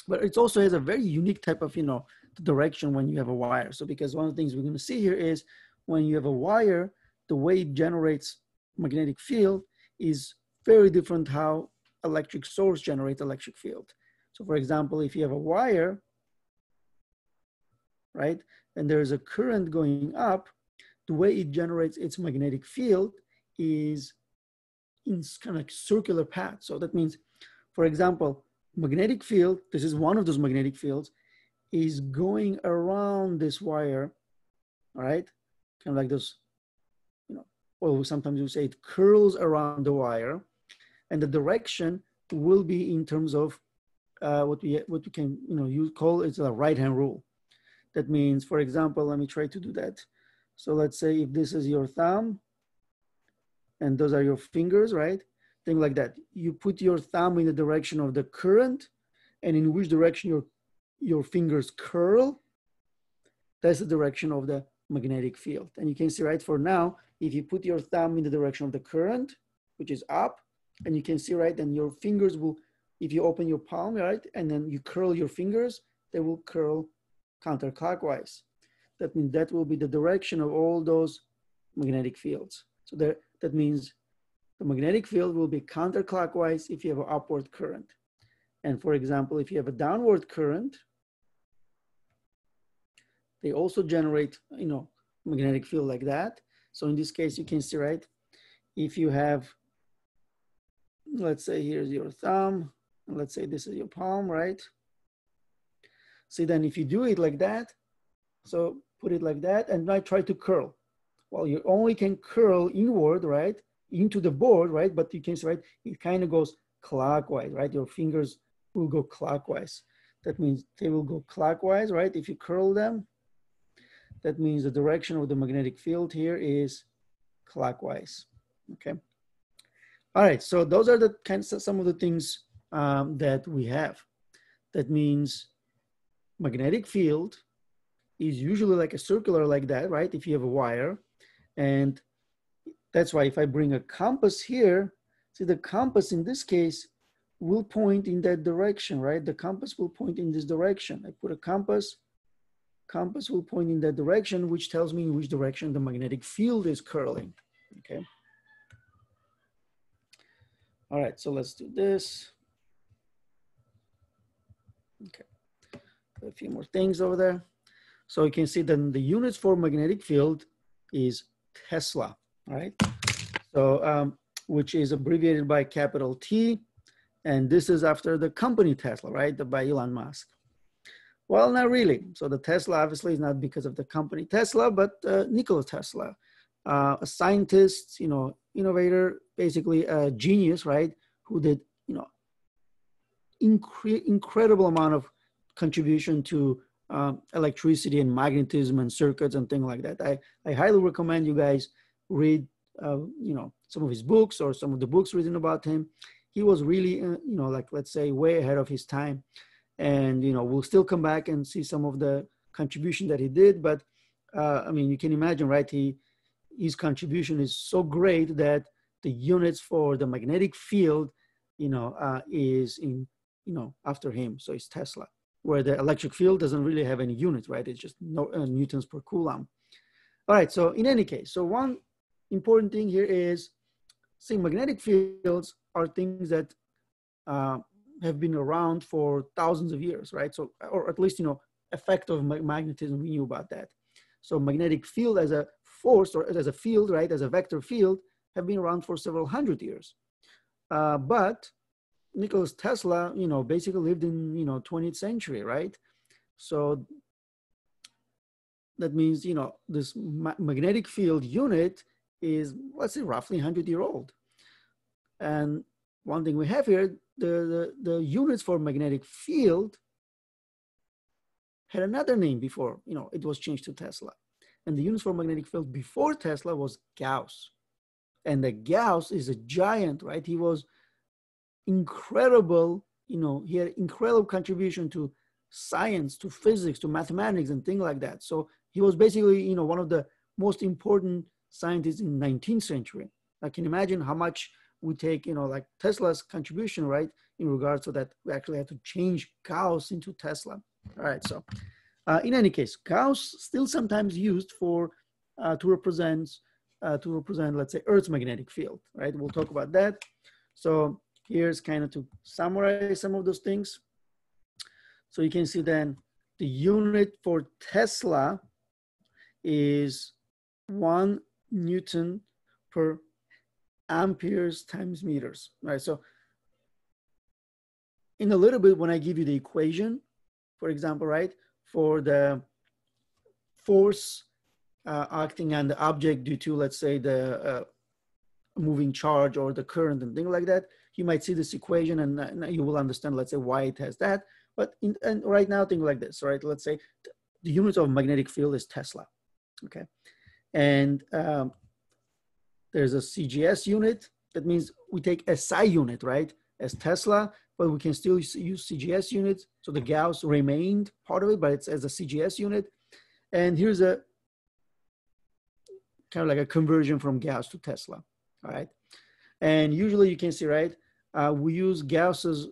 but it also has a very unique type of, direction when you have a wire. So because one of the things we're gonna see here is when you have a wire, the way it generates magnetic field is very different how electric source generates electric field. So for example, if you have a wire, right, and there's a current going up, the way it generates its magnetic field is in kind of like circular path. So that means, for example, magnetic field, this is one of those magnetic fields, is going around this wire, all right? Kind of like those, or sometimes you say it curls around the wire, and the direction will be in terms of what we can, you call it's a right-hand rule. That means, for example, let me try to do that. So let's say if this is your thumb and those are your fingers, right? Thing like that. You put your thumb in the direction of the current, and in which direction your fingers curl, that's the direction of the magnetic field. And you can see, right, for now, if you put your thumb in the direction of the current, which is up, and you can see, right, then your fingers will, if you open your palm, right, and then you curl your fingers, they will curl counterclockwise. That means that will be the direction of all those magnetic fields. So that means the magnetic field will be counterclockwise if you have an upward current. And for example, if you have a downward current, they also generate, magnetic field like that. So in this case, you can see, right, if you have, let's say here's your thumb, and let's say this is your palm, right? See, then if you do it like that, so put it like that, and now try to curl. Well, you only can curl inward, right, into the board, right? But you can see, right, it kind of goes clockwise, right? Your fingers will go clockwise. That means they will go clockwise, right? If you curl them, that means the direction of the magnetic field here is clockwise, okay? All right, so those are the kinds of some of the things that we have. That means magnetic field is usually like a circular like that, right? If you have a wire. And that's why if I bring a compass here, see the compass in this case will point in that direction, right? The compass will point in this direction. I put a compass will point in that direction, which tells me in which direction the magnetic field is curling, okay? All right, so let's do this. Okay, a few more things over there. So you can see that the units for magnetic field is Tesla, right? So, which is abbreviated by capital T. And this is after the company Tesla, right? By Elon Musk. Well, not really. So the Tesla obviously is not because of the company Tesla, but Nikola Tesla, a scientist, innovator, basically a genius, right? Who did, incredible amount of contribution to electricity and magnetism and circuits and things like that. I highly recommend you guys read, some of his books or some of the books written about him. He was really, like, let's say, way ahead of his time. And, we'll still come back and see some of the contribution that he did. But, I mean, you can imagine, right? His contribution is so great that the units for the magnetic field, is in, after him. So it's Tesla, where the electric field doesn't really have any units, right? It's just newtons per coulomb. All right, so in any case, so one important thing here is, see, magnetic fields are things that have been around for thousands of years, right? So, or at least, effect of magnetism, we knew about that. So magnetic field as a force or as a field, right, as a vector field, have been around for several hundred years. But Nikola Tesla, basically lived in, 20th century, right? So that means, this magnetic field unit is, let's say, roughly 100-year-old. And one thing we have here, the units for magnetic field had another name before, it was changed to Tesla. And the uniform magnetic field before Tesla was Gauss. And the Gauss is a giant, right? He was incredible, he had incredible contribution to science, to physics, to mathematics and things like that. So he was basically, one of the most important scientists in the 19th century. I can imagine how much we take, like Tesla's contribution, right, in regards to that we actually had to change Gauss into Tesla. All right, so in any case, Gauss still sometimes used for to represent, let's say, Earth's magnetic field, right? We'll talk about that. So here's kind of to summarize some of those things. So you can see then the unit for Tesla is 1 Newton per amperes times meters, right? So in a little bit, when I give you the equation, for example, right, for the force acting on the object due to, let's say, the moving charge or the current and things like that, you might see this equation and you will understand, let's say, why it has that. But and right now, think like this, right? Let's say the unit of magnetic field is Tesla, okay? And there's a CGS unit. That means we take SI unit, right, as Tesla, but we can still use CGS units. So the Gauss remained part of it, but it's as a CGS unit. And here's a kind of like a conversion from Gauss to Tesla, all right? And usually you can see, right, we use Gauss's,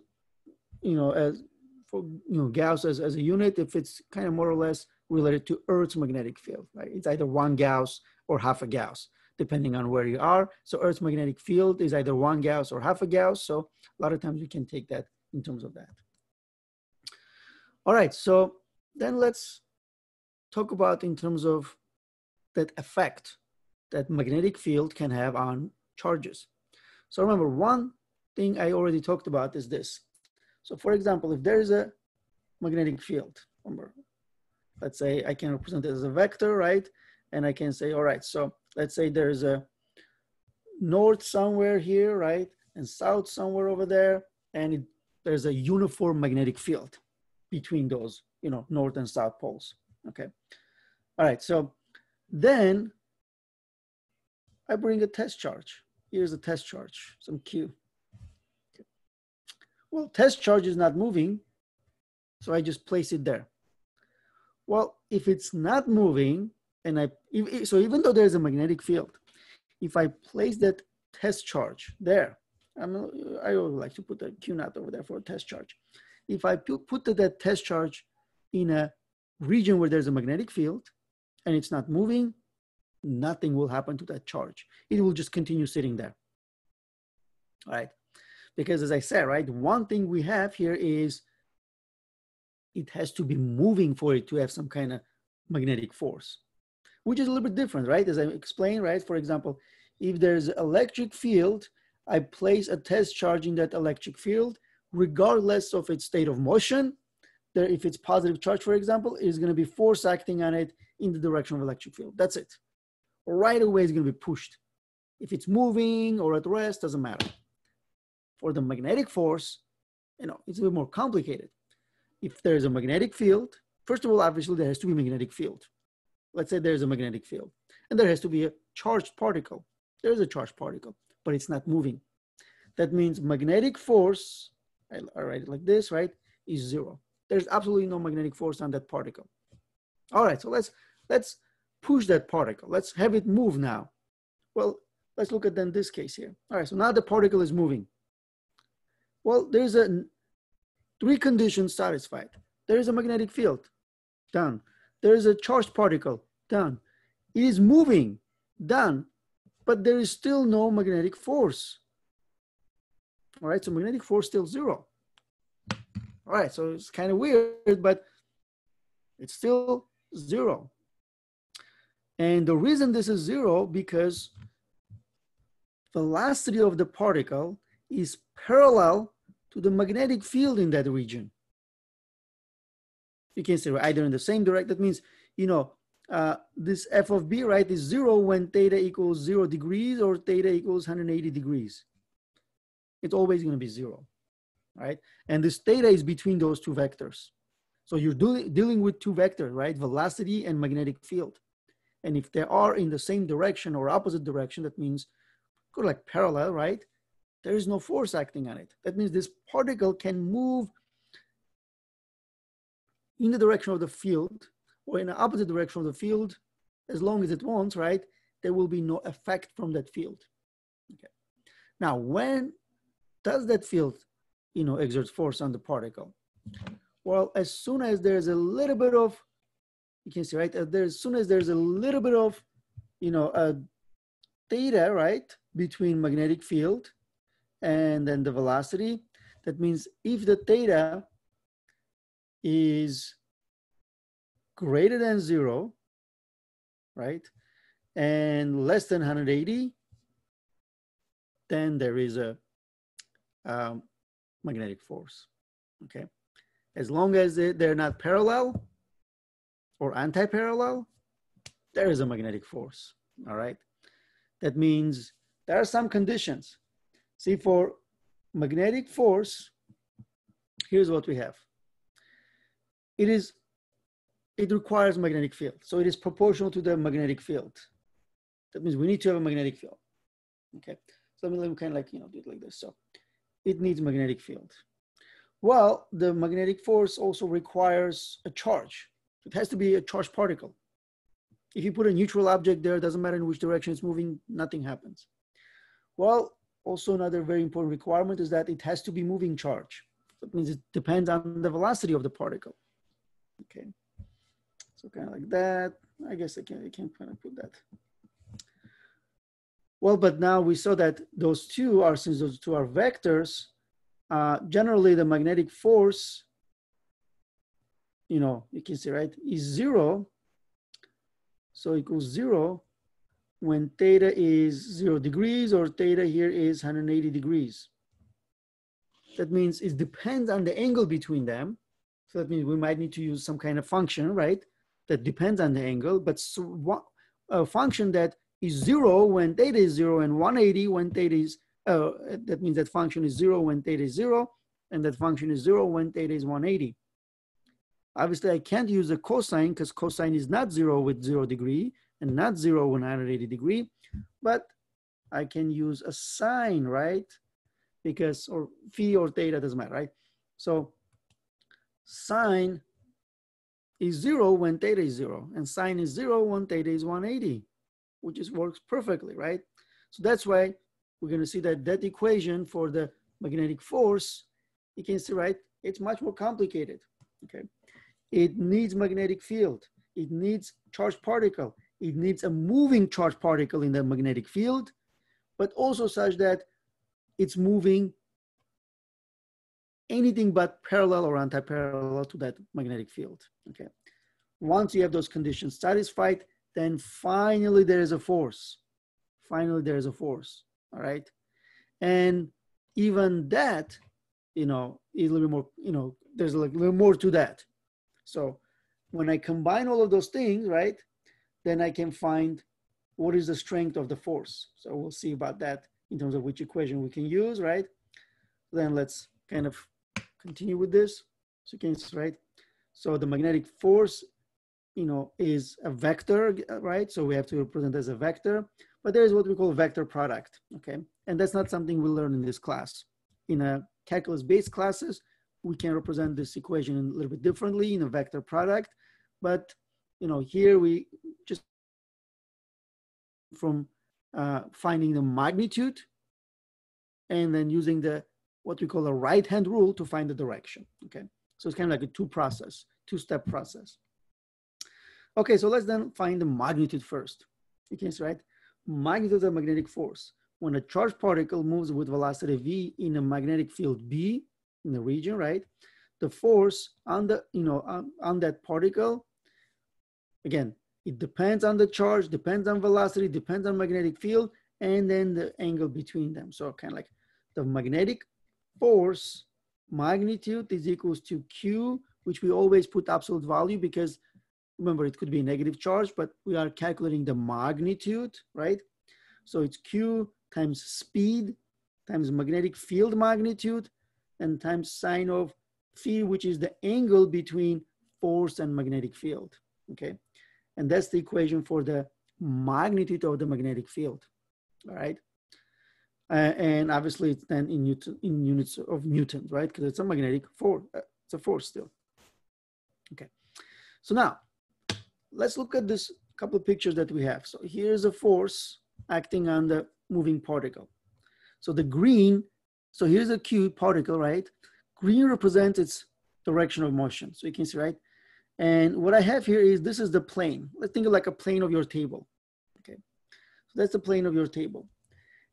as for, Gauss as a unit if it's kind of more or less related to Earth's magnetic field, right? It's either 1 Gauss or half a Gauss, depending on where you are. So Earth's magnetic field is either 1 Gauss or half a Gauss. So a lot of times we can take that in terms of that. All right, so then let's talk about in terms of that effect that magnetic field can have on charges. So remember, one thing I already talked about is this. So for example, if there is a magnetic field, remember, let's say I can represent it as a vector, right? And I can say, all right, so let's say there's a north somewhere here, right? And south somewhere over there. And there's a uniform magnetic field between those, north and south poles, okay? All right, so then I bring a test charge. Here's a test charge, some Q. Okay. Well, test charge is not moving, so I just place it there. Well, if it's not moving, and so even though there's a magnetic field, if I place that test charge there, I would like to put a Q naught over there for a test charge. If I put that test charge in a region where there's a magnetic field and it's not moving, nothing will happen to that charge. It will just continue sitting there, all right? Because as I said, right, one thing we have here is it has to be moving for it to have some kind of magnetic force, which is a little bit different, right? As I explained, right? For example, if there's an electric field, I place a test charge in that electric field, regardless of its state of motion. There, if it's positive charge, for example, is going to be force acting on it in the direction of electric field. That's it. Right away, it's going to be pushed. If it's moving or at rest, doesn't matter. For the magnetic force, it's a bit more complicated. If there's a magnetic field, first of all, obviously there has to be a magnetic field. Let's say there's a magnetic field, and there has to be a charged particle. There's a charged particle, but it's not moving. That means magnetic force, I write it like this, right, is 0. There's absolutely no magnetic force on that particle. All right, so let's push that particle. Let's have it move now. Well, let's look at then this case here. All right, so now the particle is moving. Well, there's 3 conditions satisfied. There is a magnetic field, done. There is a charged particle, done. It is moving, done, but there is still no magnetic force. All right, so magnetic force still 0. All right, so it's kind of weird, but it's still 0. And the reason this is 0, because velocity of the particle is parallel to the magnetic field in that region. You can say either in the same direction. That means, this f of b, right, is 0 when theta equals 0 degrees or theta equals 180 degrees. It's always going to be 0, right? And this theta is between those 2 vectors. So you're dealing with two vectors, right? Velocity and magnetic field. And if they are in the same direction or opposite direction, that means like parallel, right? There is no force acting on it. That means this particle can move in the direction of the field or in the opposite direction of the field as long as it wants, right? There will be no effect from that field. Okay. Now, when does that field, exert force on the particle? Well, as soon as there's a little bit of, you can see, right? As soon as there's a little bit of, theta, right, between magnetic field and then the velocity, that means if the theta is greater than 0, right, and less than 180, then there is a magnetic force, okay? As long as they're not parallel or anti-parallel, there is a magnetic force, all right? That means there are some conditions. See, for magnetic force, here's what we have. It requires magnetic field. So it is proportional to the magnetic field. That means we need to have a magnetic field, okay? So let me kind of like, do it like this. So it needs magnetic field. Well, the magnetic force also requires a charge. It has to be a charged particle. If you put a neutral object there, it doesn't matter in which direction it's moving, nothing happens. Well, also another very important requirement is that it has to be moving charge. That means it depends on the velocity of the particle. Okay, so kind of like that. I guess I can kind of put that. Well, but now we saw that those two are, since those two are vectors, generally the magnetic force, you can see, right, is 0. So equals 0 when theta is 0 degrees or theta here is 180 degrees. That means it depends on the angle between them. So that means we might need to use some kind of function, right? That depends on the angle, but a function that is 0 when theta is 0 and 180 when theta is, that means that function is 0 when theta is 0, and that function is 0 when theta is 180. Obviously, I can't use a cosine because cosine is not 0 with 0 degree and not 0 with 180 degree, but I can use a sine, right? Because, or phi or theta doesn't matter, right? So sine is 0 when theta is 0, and sine is 0 when theta is 180, which just works perfectly, right? So that's why we're going to see that that equation for the magnetic force, you can see, right? It's much more complicated, okay? It needs magnetic field. It needs charged particle. It needs a moving charged particle in the magnetic field, but also such that it's moving anything but parallel or anti-parallel to that magnetic field, okay? Once you have those conditions satisfied, then finally there is a force. Finally there is a force, all right? And even that, is a little bit more, there's like a little more to that. So when I combine all of those things, right, then I can find what is the strength of the force. So we'll see about that in terms of which equation we can use, right? Then let's kind of continue with this. So you can see, right? So the magnetic force, is a vector, right? So we have to represent as a vector, but there is what we call a vector product, okay? And that's not something we learn in this class. In a calculus-based classes, we can represent this equation a little bit differently in a vector product, but here we just from finding the magnitude and then using what we call a right-hand rule to find the direction, okay? So it's kind of like a two-step process. Okay, so let's then find the magnitude first. You can see, right? Magnitude of the magnetic force. When a charged particle moves with velocity v in a magnetic field B, in the region, right? The force on the, on that particle, again, it depends on the charge, depends on velocity, depends on magnetic field, and then the angle between them. So kind of like the magnetic force magnitude is equals to Q, which we always put absolute value because remember, it could be a negative charge, but we are calculating the magnitude, right? So it's Q times speed times magnetic field magnitude and times sine of phi, which is the angle between force and magnetic field, okay? And that's the equation for the magnitude of the magnetic field, all right? And obviously it's then in units of newtons, right? Because it's a magnetic force, it's a force still. Okay, so now let's look at this couple of pictures that we have. So here's a force acting on the moving particle. So the green, so here's a Q particle, right? Green represents its direction of motion. So you can see, right? And what I have here is, this is the plane. Let's think of like a plane of your table. Okay, so that's the plane of your table.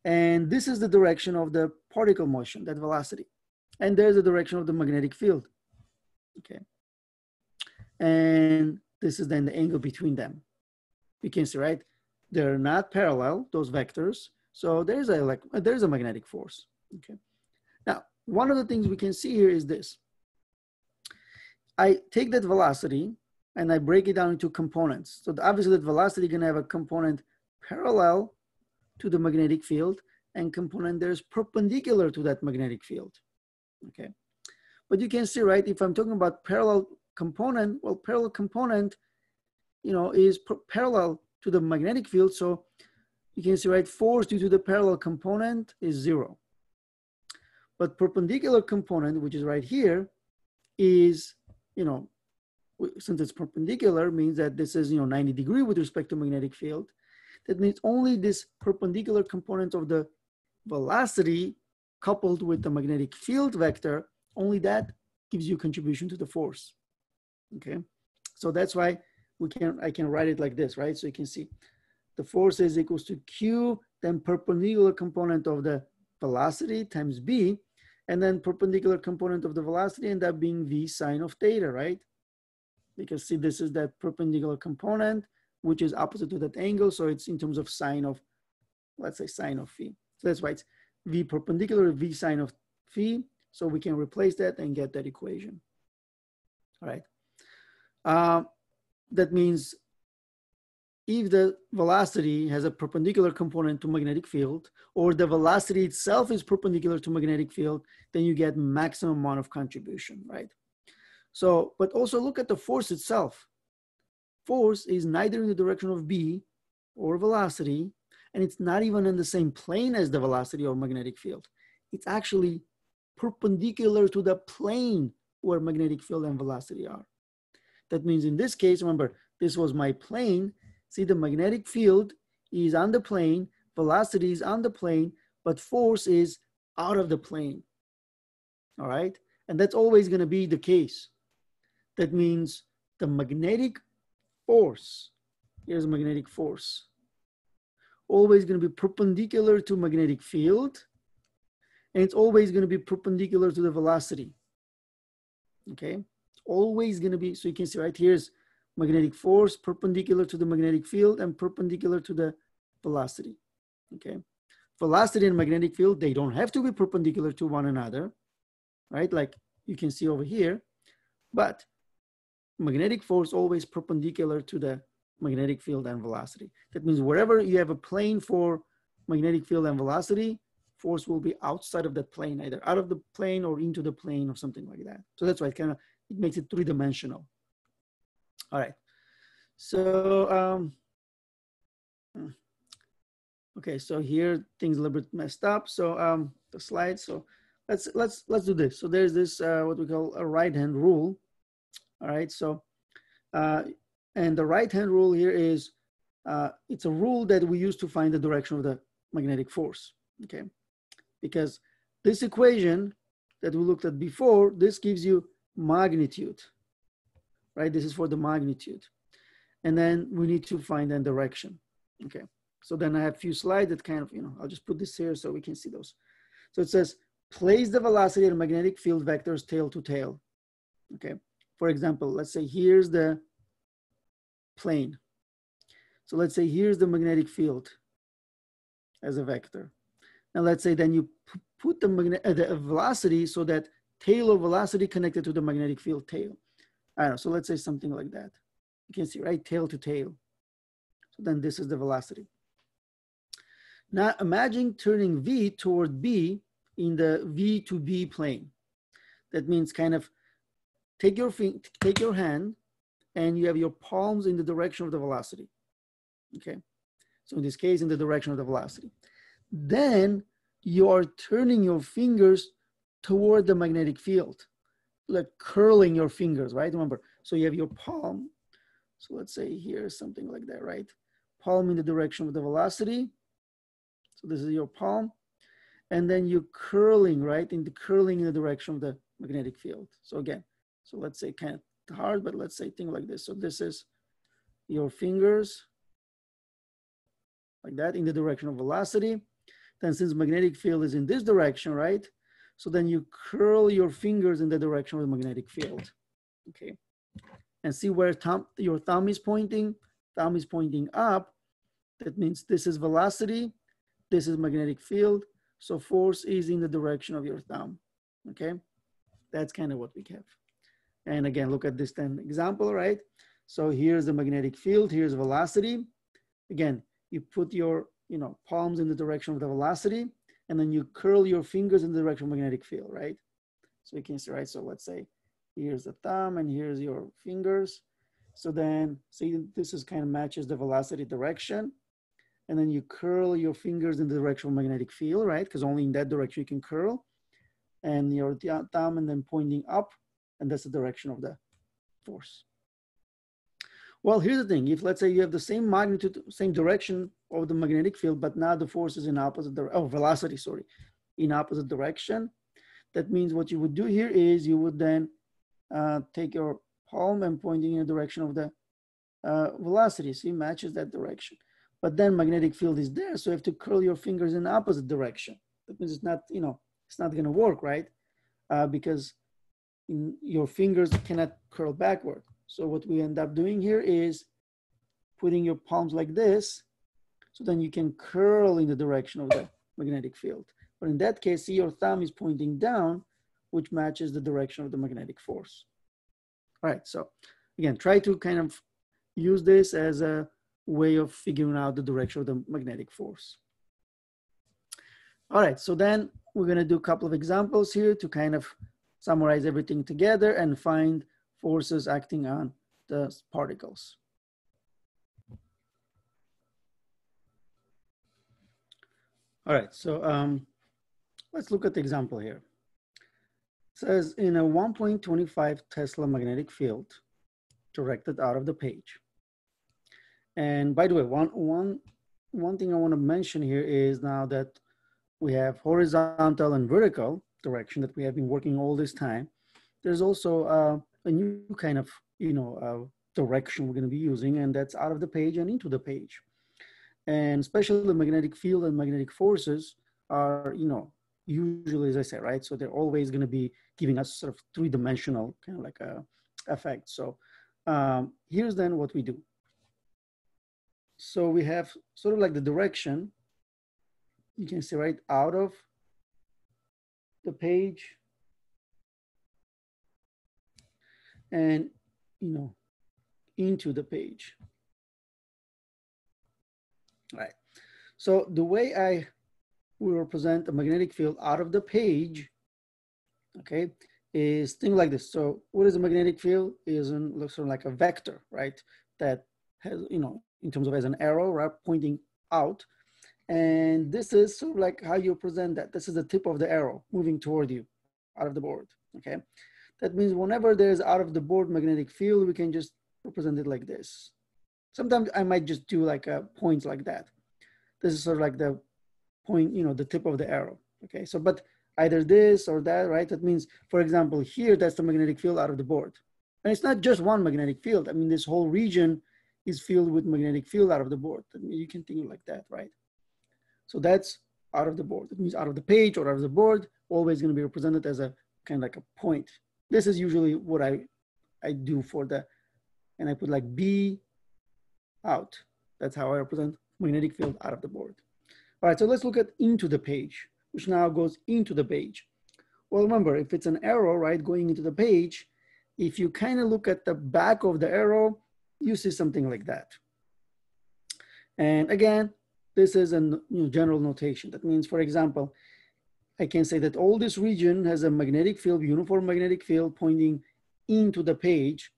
And this is the direction of the particle motion, that velocity. And there's the direction of the magnetic field. Okay. And this is then the angle between them. You can see, right? They're not parallel, those vectors. So there's a magnetic force. Okay. Now, one of the things we can see here is this. I take that velocity and I break it down into components. So obviously that velocity can have a component parallel to the magnetic field and component that is perpendicular to that magnetic field. Okay. But you can see, right, if I'm talking about parallel component, well, parallel component, you know, is parallel to the magnetic field. So you can see, right, force due to the parallel component is 0. But perpendicular component, which is right here, is, you know, since it's perpendicular, means that this is, you know, 90 degrees with respect to magnetic field. That means only this perpendicular component of the velocity coupled with the magnetic field vector, only that gives you contribution to the force. Okay, so that's why I can write it like this, right? So you can see the force is equals to Q, then perpendicular component of the velocity times B, and then perpendicular component of the velocity end up being V sine of theta, right? Because see, this is that perpendicular component, which is opposite to that angle. So it's in terms of sine of, let's say sine of phi. So that's why it's V perpendicular, V sine of phi. So we can replace that and get that equation. All right. That means if the velocity has a perpendicular component to magnetic field, or the velocity itself is perpendicular to magnetic field, then you get maximum amount of contribution, right? So, but also look at the force itself. Force is neither in the direction of B or velocity, and it's not even in the same plane as the velocity or magnetic field. It's actually perpendicular to the plane where magnetic field and velocity are. That means in this case, remember, this was my plane. See, the magnetic field is on the plane, velocity is on the plane, but force is out of the plane. All right? And that's always going to be the case. That means the magnetic force, here's magnetic force, always going to be perpendicular to magnetic field, and it's always going to be perpendicular to the velocity. Okay? It's always going to be, so you can see right here's magnetic force perpendicular to the magnetic field and perpendicular to the velocity. Okay? Velocity and magnetic field, they don't have to be perpendicular to one another, right? Like you can see over here, but magnetic force always perpendicular to the magnetic field and velocity. That means wherever you have a plane for magnetic field and velocity, force will be outside of that plane, either out of the plane or into the plane or something like that. So that's why it makes it three-dimensional. All right. So, okay, so here things a little bit messed up. So the slide. So let's do this. So there's this what we call a right-hand rule. All right. So and the right-hand rule here is it's a rule that we use to find the direction of the magnetic force. Okay, because this equation that we looked at before, this gives you magnitude, right? This is for the magnitude. And then we need to find the direction. Okay, so then I have a few slides that kind of, I'll just put this here so we can see those. So it says, place the velocity of magnetic field vectors tail to tail. Okay, for example, let's say here's the plane. So let's say here's the magnetic field as a vector. Now let's say then you put the velocity so that tail of velocity connected to the magnetic field tail. I don't know, so let's say something like that. You can see, right, tail to tail. So then this is the velocity. Now imagine turning V toward B in the V to B plane. That means kind of take your hand and you have your palms in the direction of the velocity. Okay, so in this case, in the direction of the velocity. Then you are turning your fingers toward the magnetic field, like curling your fingers, right? Remember, so you have your palm. So let's say here something like that, right? Palm in the direction of the velocity. So this is your palm. And then you're curling, right? Curling in the direction of the magnetic field. So again, so let's say kind of hard, but let's say thing like this. So this is your fingers like that in the direction of velocity. Then since magnetic field is in this direction, right? So then you curl your fingers in the direction of the magnetic field, okay? And see where your thumb is pointing? Thumb is pointing up. That means this is velocity, this is magnetic field. So force is in the direction of your thumb, okay? That's kind of what we have. And again, look at this then example, right? So here's the magnetic field, here's velocity. Again, you put your palms in the direction of the velocity, and then you curl your fingers in the direction of magnetic field, right? So you can see, right? So let's say here's the thumb and here's your fingers. So then see, this is kind of matches the velocity direction. And then you curl your fingers in the direction of magnetic field, right? Because only in that direction you can curl. And your thumb and then pointing up, and that's the direction of the force. Well, here's the thing. If let's say you have the same magnitude, same direction of the magnetic field, but now the force is in opposite velocity, sorry, in opposite direction. That means what you would do here is you would then take your palm and pointing in the direction of the velocity. See, matches that direction. But then magnetic field is there, so you have to curl your fingers in the opposite direction. That means it's not, it's not going to work, right? Because your fingers cannot curl backward. So what we end up doing here is putting your palms like this, so then you can curl in the direction of the magnetic field. But in that case, see, your thumb is pointing down, which matches the direction of the magnetic force. All right, so again, try to kind of use this as a way of figuring out the direction of the magnetic force. All right, so then we're gonna do a couple of examples here to kind of summarize everything together and find forces acting on the particles. All right, so let's look at the example here. It says in a 1.25 Tesla magnetic field directed out of the page. And by the way, one thing I want to mention here is now that we have horizontal and vertical direction that we have been working all this time. There's also a new kind of direction we're going to be using, and that's out of the page and into the page. And especially the magnetic field and magnetic forces are usually, as I said, right? So they're always going to be giving us sort of three-dimensional kind of like a effect. So here's then what we do. So we have sort of like the direction, you can see, right, out of the page and into the page. All right. So the way I will represent a magnetic field out of the page, okay, is things like this. So what is a magnetic field? Looks sort of like a vector, right? That has, in terms of as an arrow, right, pointing out. And this is sort of like how you present that. This is the tip of the arrow moving toward you out of the board, okay? That means whenever there's out of the board magnetic field, we can just represent it like this. Sometimes I might just do like a point like that. This is sort of like the point, the tip of the arrow, okay? So, but either this or that, right? That means, for example, here, that's the magnetic field out of the board. And it's not just one magnetic field. I mean, this whole region is filled with magnetic field out of the board. I mean, you can think of it like that, right? So that's out of the board. It means out of the page or out of the board, always going to be represented as a kind of like a point. This is usually what I do for the, and I put like B out. That's how I represent magnetic field out of the board. All right, so let's look at into the page, which now goes into the page. Well, remember, if it's an arrow, right, going into the page, if you kind of look at the back of the arrow, you see something like that. And again, this is a general notation. That means, for example, I can say that all this region has a magnetic field, uniform magnetic field pointing into the page.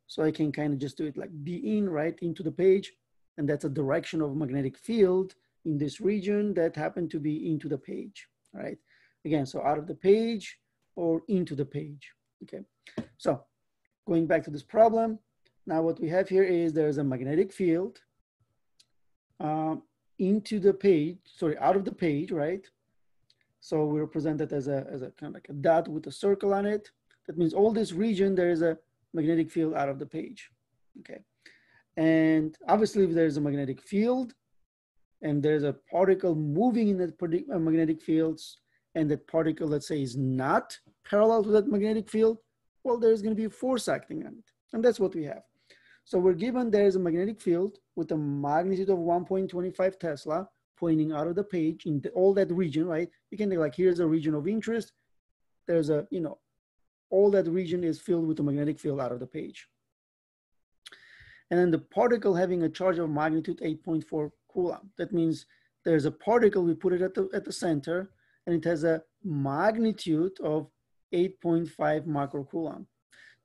So I can kind of just do it like be in, right, into the page. And that's a direction of magnetic field in this region that happened to be into the page, right? Again, so out of the page or into the page, okay? So going back to this problem, now what we have here is there's a magnetic field into the page, sorry, out of the page, right? So we represent that as a kind of like a dot with a circle on it. That means all this region, there is a magnetic field out of the page, okay? And obviously if there's a magnetic field and there's a particle moving in that magnetic fields, and that particle, let's say, is not parallel to that magnetic field, well, there's going to be a force acting on it. And that's what we have. So we're given there's a magnetic field with a magnitude of 1.25 Tesla pointing out of the page in all that region, right? You can think like, here's a region of interest. There's a, you know, all that region is filled with a magnetic field out of the page. And then the particle having a charge of magnitude 8.4 Coulomb. That means there's a particle, we put it at the center, and it has a magnitude of 8.5 microcoulomb.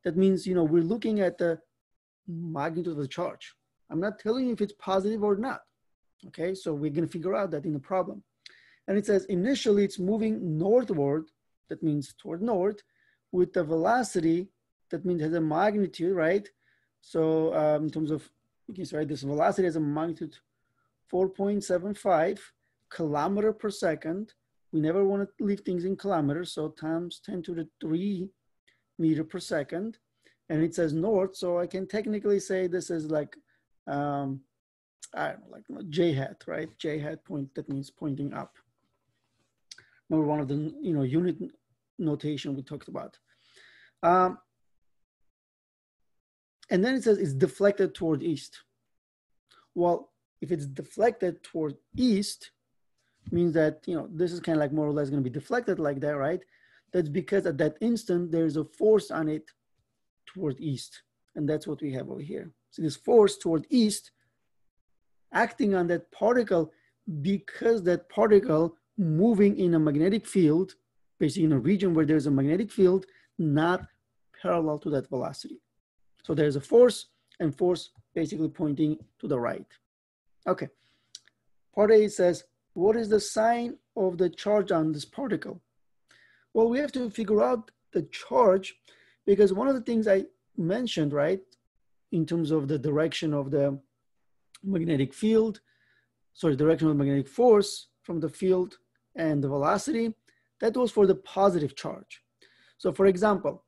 That means, you know, we're looking at the magnitude of the charge. I'm not telling you if it's positive or not. Okay, so we're going to figure out that in the problem. And it says initially it's moving northward, that means toward north, with the velocity, that means it has a magnitude, right? So in terms of, you can say this velocity has a magnitude 4.75 kilometer per second. We never want to leave things in kilometers, so times 10 to the 3 meter per second. And it says north, so I can technically say this is like, I don't know, like J hat, right? J hat point, that means pointing up. Remember one of the, you know, unit notation we talked about. And then it says it's deflected toward east. Well, if it's deflected toward east, means that, you know, this is kind of like more or less going to be deflected like that, right? That's because at that instant, there's a force on it toward east. And that's what we have over here. So this force toward east acting on that particle, because that particle moving in a magnetic field, basically in a region where there's a magnetic field, not parallel to that velocity. So there's a force, and force basically pointing to the right. Okay, part A says, what is the sign of the charge on this particle? Well, we have to figure out the charge, because one of the things I mentioned, right, in terms of the direction of the magnetic field, sorry, direction of the magnetic force from the field and the velocity, that was for the positive charge. So for example,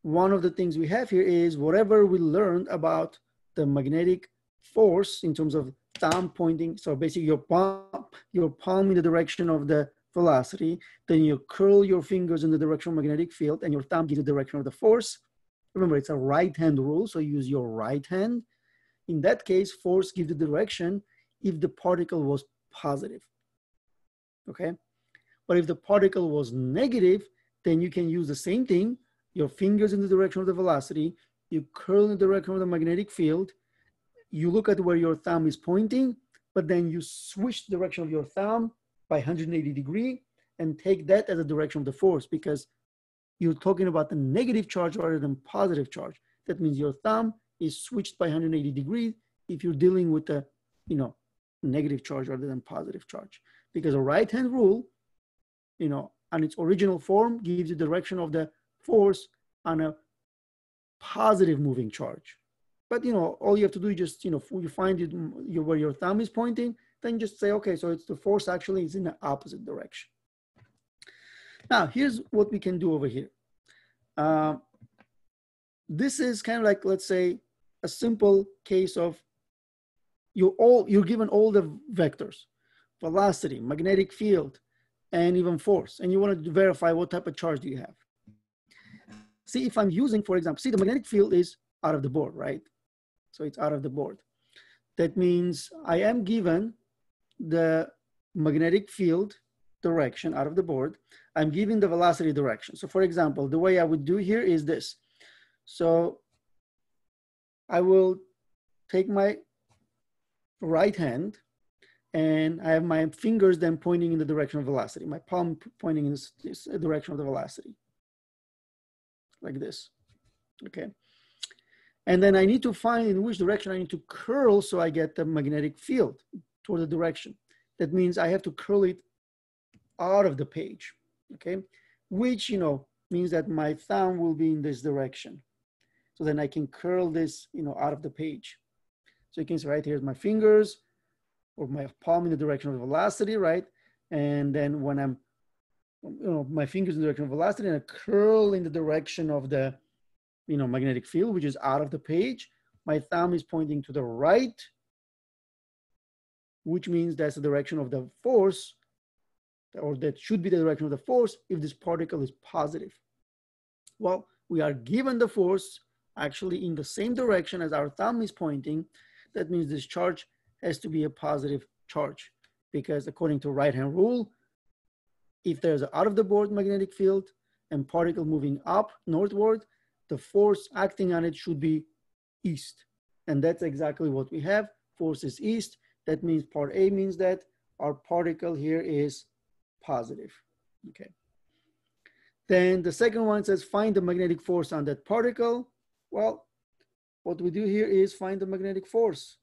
one of the things we have here is whatever we learned about the magnetic force in terms of thumb pointing. So basically your palm in the direction of the velocity, then you curl your fingers in the direction of magnetic field, and your thumb gives the direction of the force. Remember, it's a right hand rule, so use your right hand. In that case, force gives the direction if the particle was positive, okay? But if the particle was negative, then you can use the same thing, your fingers in the direction of the velocity, you curl in the direction of the magnetic field, you look at where your thumb is pointing, but then you switch the direction of your thumb by 180 degrees and take that as a direction of the force, because you're talking about the negative charge rather than positive charge. That means your thumb is switched by 180 degrees if you're dealing with a, you know, negative charge rather than positive charge. Because a right-hand rule, you know, on its original form gives you the direction of the force on a positive moving charge. But, you know, all you have to do is just, you know, you find it where your thumb is pointing, then just say, okay, so it's the force actually is in the opposite direction. Now, here's what we can do over here. This is kind of like, let's say, a simple case of you're given all the vectors, velocity, magnetic field, and even force, and you want to verify what type of charge do you have. See, if I'm using, for example, see, the magnetic field is out of the board, right? So it's out of the board. That means I am given the magnetic field direction out of the board. I'm giving the velocity direction. So for example, the way I would do here is this. So I will take my right hand, and I have my fingers then pointing in the direction of velocity, my palm pointing in this direction of the velocity, like this, okay? And then I need to find in which direction I need to curl so I get the magnetic field toward the direction. That means I have to curl it out of the page, okay? Which, means that my thumb will be in this direction. So then I can curl this, out of the page. So you can see right here's my fingers or my palm in the direction of the velocity, right? And then when I'm, my fingers in the direction of velocity and I curl in the direction of the, magnetic field, which is out of the page, my thumb is pointing to the right, which means that's the direction of the force, or that should be the direction of the force if this particle is positive. Well, we are given the force actually in the same direction as our thumb is pointing. That means this charge has to be a positive charge, because according to right-hand rule, if there's an out-of-the-board magnetic field and particle moving up northward, the force acting on it should be east. And that's exactly what we have. Force is east. That means part A means that our particle here is positive, okay? Then the second one says, find the magnetic force on that particle. Well, what we do here is find the magnetic force.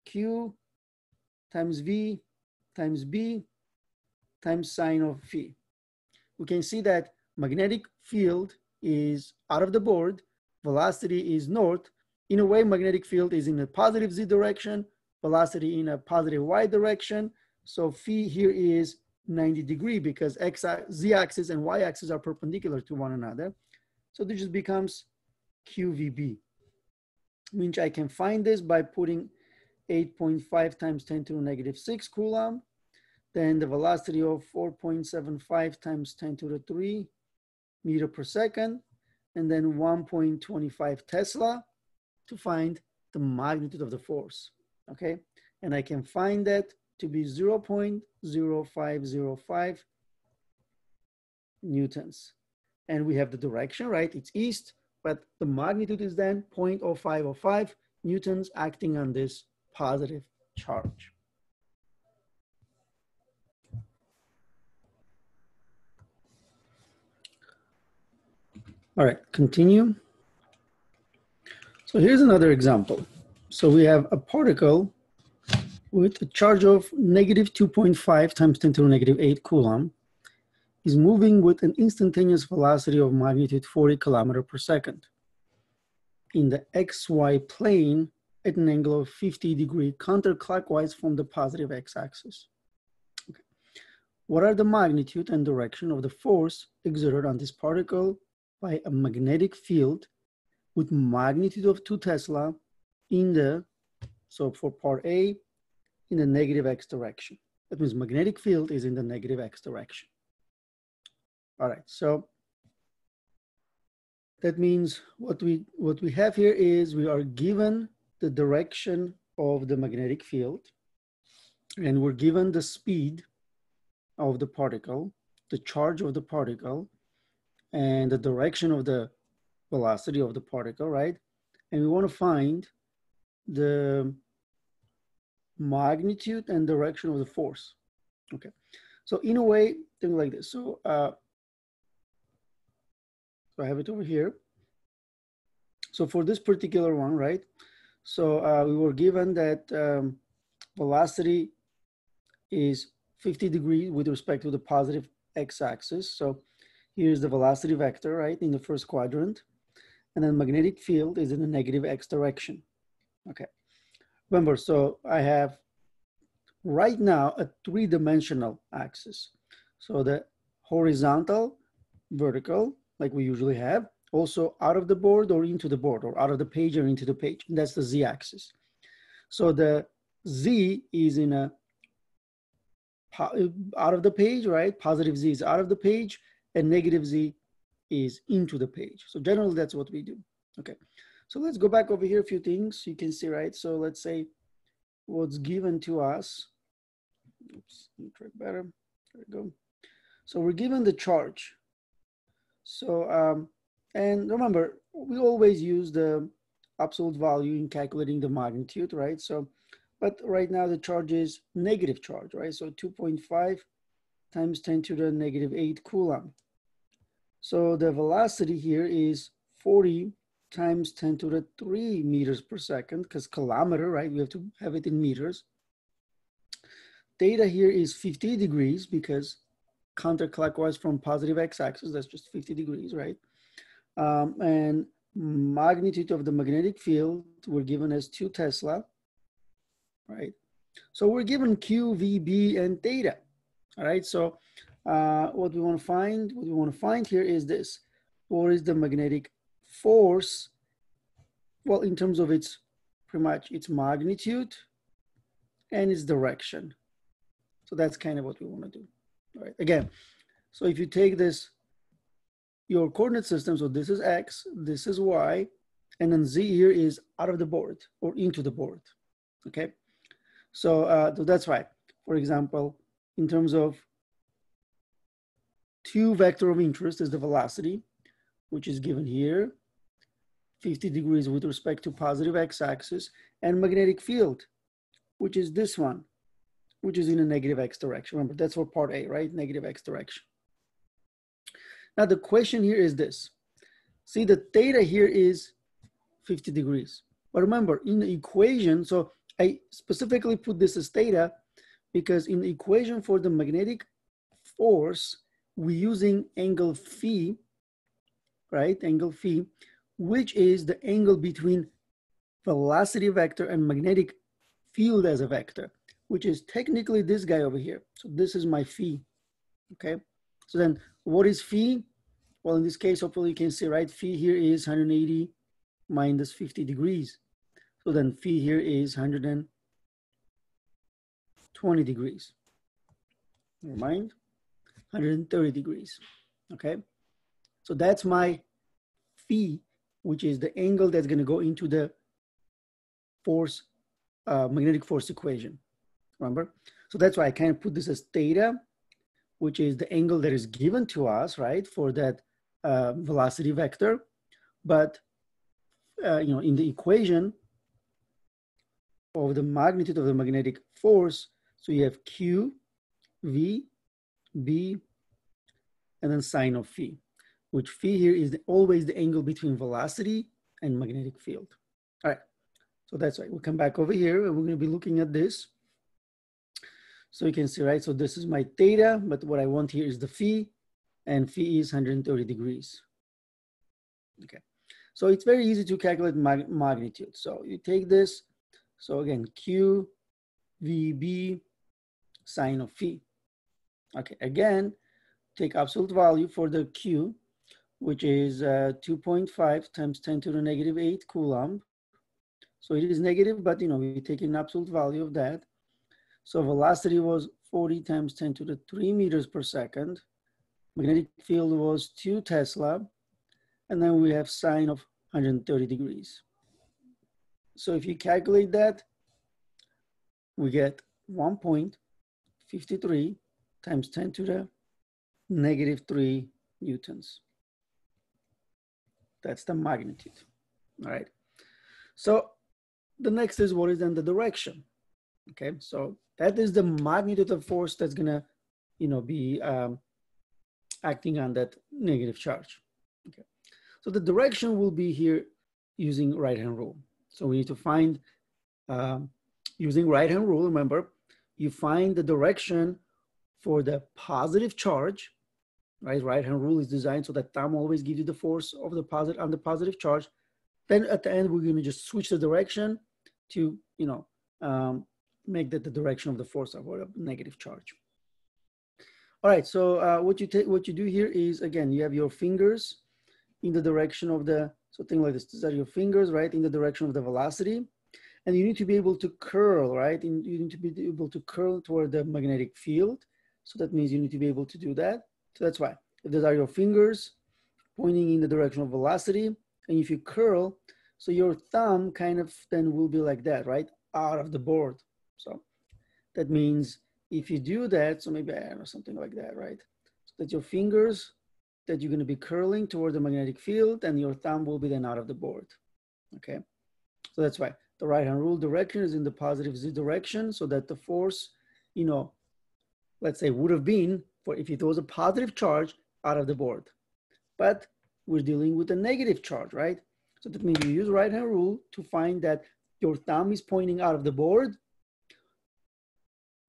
Q times V times B times sine of phi. We can see that magnetic field is out of the board, velocity is north. In a way, magnetic field is in a positive Z direction, velocity in a positive Y direction. So phi here is 90 degrees because Z axis and Y axis are perpendicular to one another. So this just becomes QVB, which I can find this by putting 8.5 times 10 to the negative 6 Coulomb. Then the velocity of 4.75 times 10 to the 3 meter per second, and then 1.25 Tesla to find the magnitude of the force, okay? And I can find that to be 0.0505 newtons. And we have the direction, right? It's east, but the magnitude is then 0.0505 newtons acting on this positive charge. All right, continue. So here's another example. So we have a particle with a charge of negative 2.5 times 10 to the negative 8 Coulomb is moving with an instantaneous velocity of magnitude 40 kilometer per second in the XY plane at an angle of 50 degrees counterclockwise from the positive x-axis. Okay. What are the magnitude and direction of the force exerted on this particle by a magnetic field with magnitude of 2 Tesla in the, so for part A, in the negative x direction. That means magnetic field is in the negative x direction. All right, so that means what we have here is we are given the direction of the magnetic field, and we're given the speed of the particle, the charge of the particle, and the direction of the velocity of the particle, right? And we want to find the magnitude and direction of the force. Okay, so in a way, think like this. So, so I have it over here. So for this particular one, right? So we were given that velocity is 50 degrees with respect to the positive x-axis. So here's the velocity vector, right, in the first quadrant. And then magnetic field is in the negative x direction. Okay, remember, so I have right now a three-dimensional axis. So the horizontal, vertical, like we usually have, also out of the board or into the board, or out of the page or into the page. And that's the z-axis. So the z is in a out of the page, right? Positive z is out of the page, and negative z is into the page. So generally, that's what we do. Okay, so let's go back over here a few things you can see, right? So let's say what's given to us. Oops, let me try better. There we go. So we're given the charge. So, and remember, we always use the absolute value in calculating the magnitude, right? So, but right now the charge is negative charge, right? So 2.5 times 10 to the negative 8 Coulomb. So the velocity here is 40 times 10 to the 3 meters per second, because kilometer, right? We have to have it in meters. Theta here is 50 degrees because counterclockwise from positive x-axis, that's just 50 degrees, right? And magnitude of the magnetic field we're given as 2 Tesla, right? So we're given Q, V, B, and theta, all right? So what we want to find here is this. What is the magnetic force? Well, in terms of its, pretty much its magnitude and its direction. So that's kind of what we want to do, all right? Again, so if you take this, your coordinate system, so this is X, this is Y, and then Z here is out of the board or into the board, okay? So that's right. For example, in terms of 2 vector of interest is the velocity, which is given here, 50 degrees with respect to positive x-axis, and magnetic field, which is this one, which is in a negative x direction. Remember, that's for part A, right? Negative x direction. Now the question here is this. See, the theta here is 50 degrees. But remember, in the equation, so I specifically put this as theta because in the equation for the magnetic force, we're using angle phi, right? Angle phi, which is the angle between velocity vector and magnetic field as a vector, which is technically this guy over here. So this is my phi, okay? So then what is phi? Well, in this case, hopefully you can see, right? Phi here is 180 minus 50 degrees. So then phi here is 120 degrees. Never mind, 130 degrees, okay? So that's my phi, which is the angle that's gonna go into the force, magnetic force equation, remember? So that's why I kind of put this as theta, which is the angle that is given to us, right, for that velocity vector. But you know, in the equation of the magnitude of the magnetic force, so you have Q, V, B, and then sine of phi, which phi here is always the angle between velocity and magnetic field. All right, so that's right. We'll come back over here and we're going to be looking at this. So you can see, right, so this is my theta, but what I want here is the phi, and phi is 130 degrees. Okay, so it's very easy to calculate magnitude. So you take this, so again, Q, V, B, sine of phi. Okay, again, take absolute value for the Q, which is 2.5 times 10 to the negative 8 Coulomb. So it is negative, but you know, we take an absolute value of that. So velocity was 40 times 10 to the 3 meters per second. Magnetic field was 2 Tesla. And then we have sine of 130 degrees. So if you calculate that, we get 1.53 times 10 to the negative 3 newtons. That's the magnitude, all right? So the next is what is then the direction, okay? So that is the magnitude of force that's gonna, you know, be acting on that negative charge, okay? So the direction will be here using right-hand rule. So we need to find, using right-hand rule, remember, you find the direction for the positive charge, right? Right-hand rule is designed so that thumb always gives you the force of the positive charge. Then at the end, we're gonna just switch the direction to, you know, make that the direction of the force of a negative charge. All right, so what you do here is, again, you have your fingers in the direction of the, so think like this, these are your fingers, right, in the direction of the velocity. And you need to be able to curl, right? And you need to be able to curl toward the magnetic field. So that means you need to be able to do that. So that's why, if those are your fingers pointing in the direction of velocity, and if you curl, so your thumb kind of then will be like that, right? Out of the board. So that means if you do that, so maybe I don't know, something like that, right? So that your fingers, that you're going to be curling toward the magnetic field, and your thumb will be then out of the board, okay? So that's why the right-hand rule direction is in the positive z direction, so that the force, you know, let's say would have been, for if it was a positive charge, out of the board. But we're dealing with a negative charge, right? So that means you use right hand rule to find that your thumb is pointing out of the board,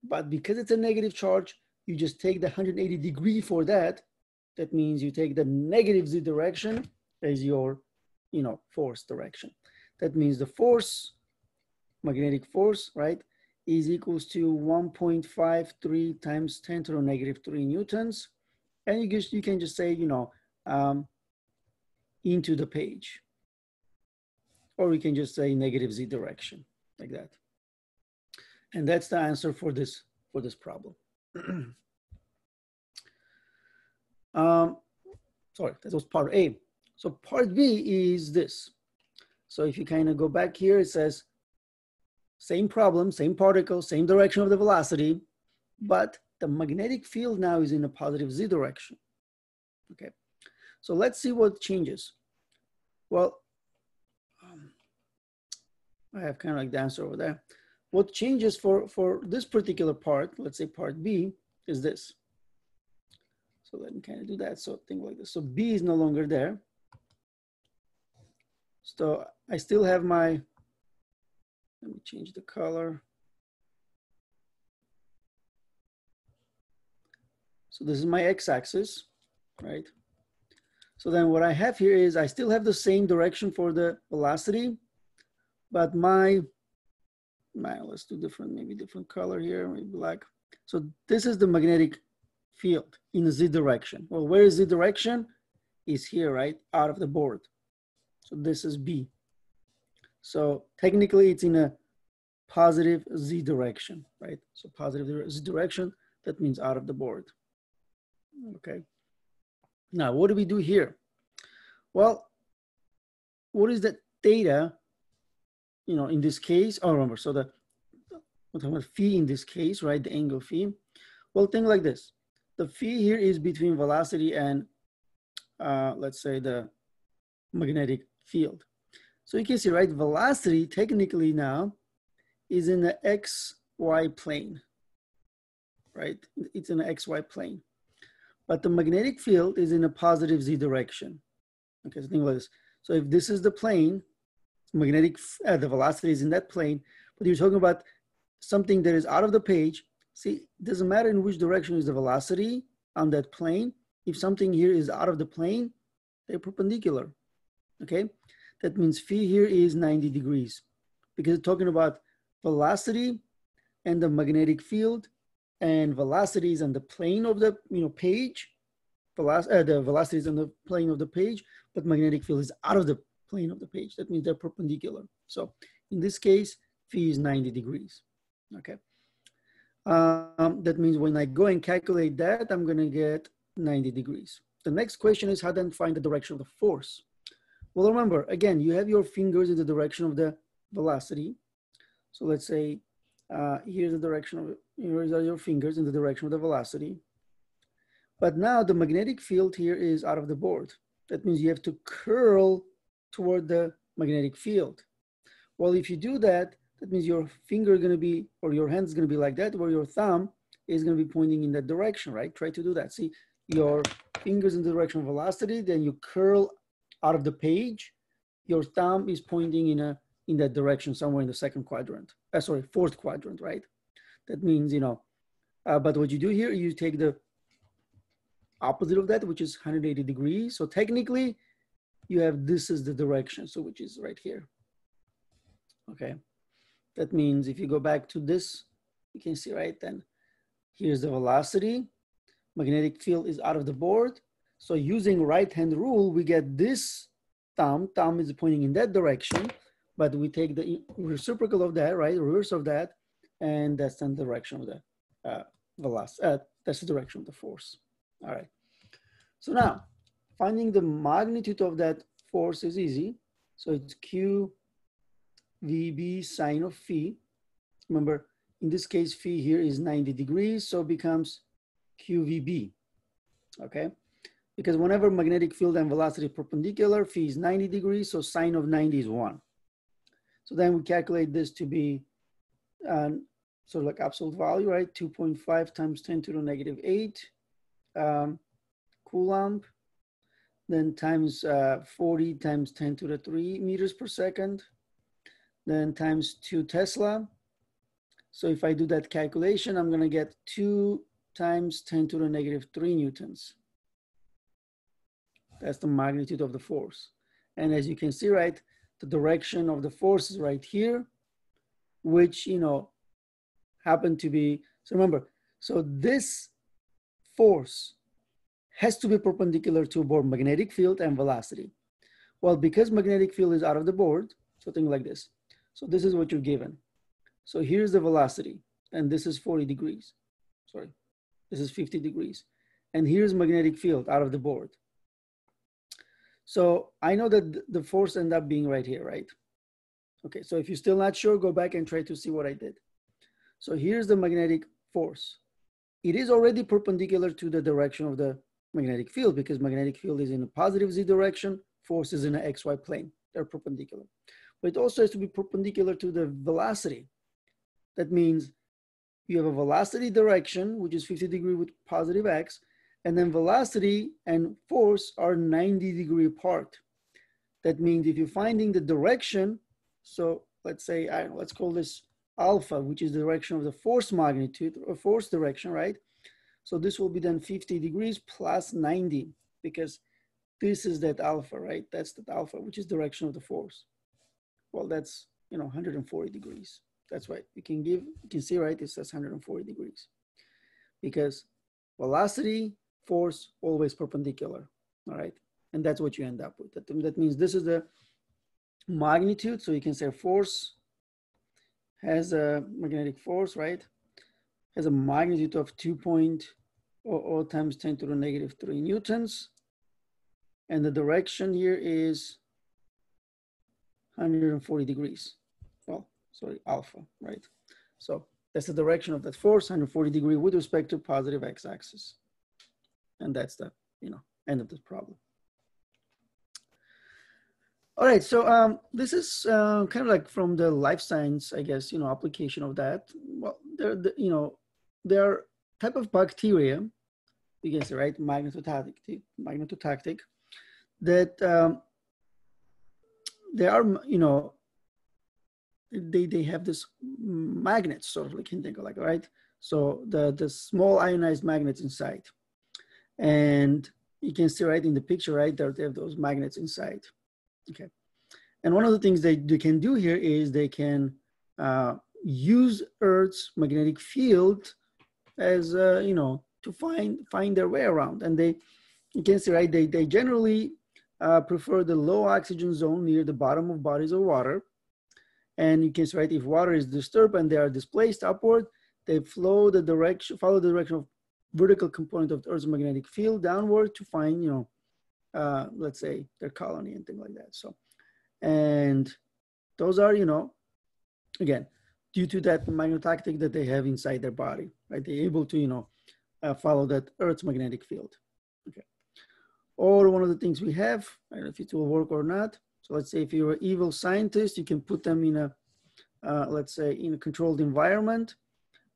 but because it's a negative charge, you just take the 180 degree for that. That means you take the negative z direction as your, force direction. That means the force, magnetic force, right, is equals to 1.53 times 10 to the negative 3 newtons. And you can just say, into the page. Or we can just say negative z direction, like that. And that's the answer for this problem. Sorry, that was part A. So part B is this. So if you kind of go back here, it says same problem, same particle, same direction of the velocity, but the magnetic field now is in a positive z direction. Okay, so let's see what changes. Well, I have kind of like the answer over there. What changes for this particular part, let's say part B, is this. So let me kind of do that. So think like this. So B is no longer there. So I still have my, let me change the color. So this is my x-axis, right? So then what I have here is I still have the same direction for the velocity, but let's do maybe different color here, maybe black. So this is the magnetic field in the z direction. Well, where is z direction? Is here, right? Out of the board. So this is B. So technically it's in a positive z direction, right? So positive z direction, that means out of the board. Okay. Now, what do we do here? Well, what is the theta, in this case? Oh, remember, so we're talking about phi in this case, right? The angle phi. Well, think like this. The phi here is between velocity and, let's say, the magnetic field. So you can see, right, velocity technically now is in the XY plane, right? It's in the XY plane. But the magnetic field is in a positive z direction. Okay, so think about this. So if this is the plane, the velocity is in that plane, but you're talking about something that is out of the page. See, it doesn't matter in which direction is the velocity on that plane. If something here is out of the plane, they're perpendicular. Okay, that means phi here is 90 degrees because it's talking about velocity and the magnetic field, and velocity is on the plane of the page. The velocity is on the plane of the page, but magnetic field is out of the plane of the page. That means they're perpendicular. So in this case, phi is 90 degrees. Okay. That means when I go and calculate that, I'm going to get 90 degrees. The next question is how to find the direction of the force. Well, remember, again, you have your fingers in the direction of the velocity. So let's say here's the direction of, here are your fingers in the direction of the velocity. But now the magnetic field here is out of the board. That means you have to curl toward the magnetic field. Well, if you do that, that means your finger is going to be, or your hand is going to be like that, where your thumb is going to be pointing in that direction, right? Try to do that. See, your fingers in the direction of velocity, then you curl out of the page. Your thumb is pointing in that direction, somewhere in the fourth quadrant, right? That means, but what you do here, you take the opposite of that, which is 180 degrees. So technically, you have this is the direction, so which is right here. Okay, that means if you go back to this, you can see, right, then here's the velocity. Magnetic field is out of the board. So using right-hand rule, we get this thumb is pointing in that direction, but we take the reciprocal of that, right, reverse of that, and that's the direction of the velocity. That's the direction of the force. All right. So now, finding the magnitude of that force is easy. So it's Q VB sine of phi. Remember, in this case, phi here is 90 degrees, so it becomes QVB. Okay. Because whenever magnetic field and velocity are perpendicular, phi is 90 degrees, so sine of 90 is 1. So then we calculate this to be sort of like absolute value, right? 2.5 times 10 to the negative 8 Coulomb. then times 40 times 10 to the 3 meters per second, then times 2 Tesla. So if I do that calculation, I'm going to get 2 times 10 to the negative 3 newtons. That's the magnitude of the force. And as you can see, right, the direction of the force is right here, which, you know, happened to be, so remember, so this force has to be perpendicular to both magnetic field and velocity. Well, because magnetic field is out of the board, something like this. So this is what you're given. So here's the velocity, and this is 40 degrees. Sorry, this is 50 degrees. And here's magnetic field out of the board. So I know that the force ended up being right here, right? Okay, so if you're still not sure, go back and try to see what I did. So here's the magnetic force. It is already perpendicular to the direction of the magnetic field because magnetic field is in a positive z direction, force is in an xy plane. They're perpendicular. But it also has to be perpendicular to the velocity. That means you have a velocity direction, which is 50 degree with positive x, and then velocity and force are 90 degree apart. That means if you're finding the direction, so let's say, I don't know, let's call this alpha, which is the direction of the force magnitude or force direction, right? So this will be then 50 degrees plus 90 because this is that alpha, right? That's that alpha, which is direction of the force. Well, that's, you know, 140 degrees. That's right. You can see, right? It says 140 degrees because velocity, force, always perpendicular. All right. And that's what you end up with. That means this is the magnitude. So you can say force has a magnetic force, right? Has a magnitude of 2.00 times 10 to the negative 3 newtons. And the direction here is 140 degrees. Well, sorry, alpha, right? So that's the direction of that force, 140 degree with respect to positive x-axis. And that's the, you know, end of the problem. All right, so this is kind of like from the life science, I guess, you know, application of that. Well, there are type of bacteria, you can say, right, magnetotactic, that they are, you know, they have this magnet, sort of like, you can think of like, right? So the small ionized magnets inside. And you can see right in the picture, right, there they have those magnets inside. Okay. And one of the things they can do here is they can use Earth's magnetic field as, you know, to find their way around. And you can see, right, they generally prefer the low oxygen zone near the bottom of bodies of water. And you can see, right, if water is disturbed and they are displaced upward, they follow the direction of vertical component of the Earth's magnetic field downward to find, you know, let's say their colony and things like that. So, and those are, you know, again, due to that magnetotactic that they have inside their body, right? They're able to, you know, follow that Earth's magnetic field. Okay. Or one of the things we have, I don't know if it will work or not. So let's say if you're an evil scientist, you can put them in a, let's say, in a controlled environment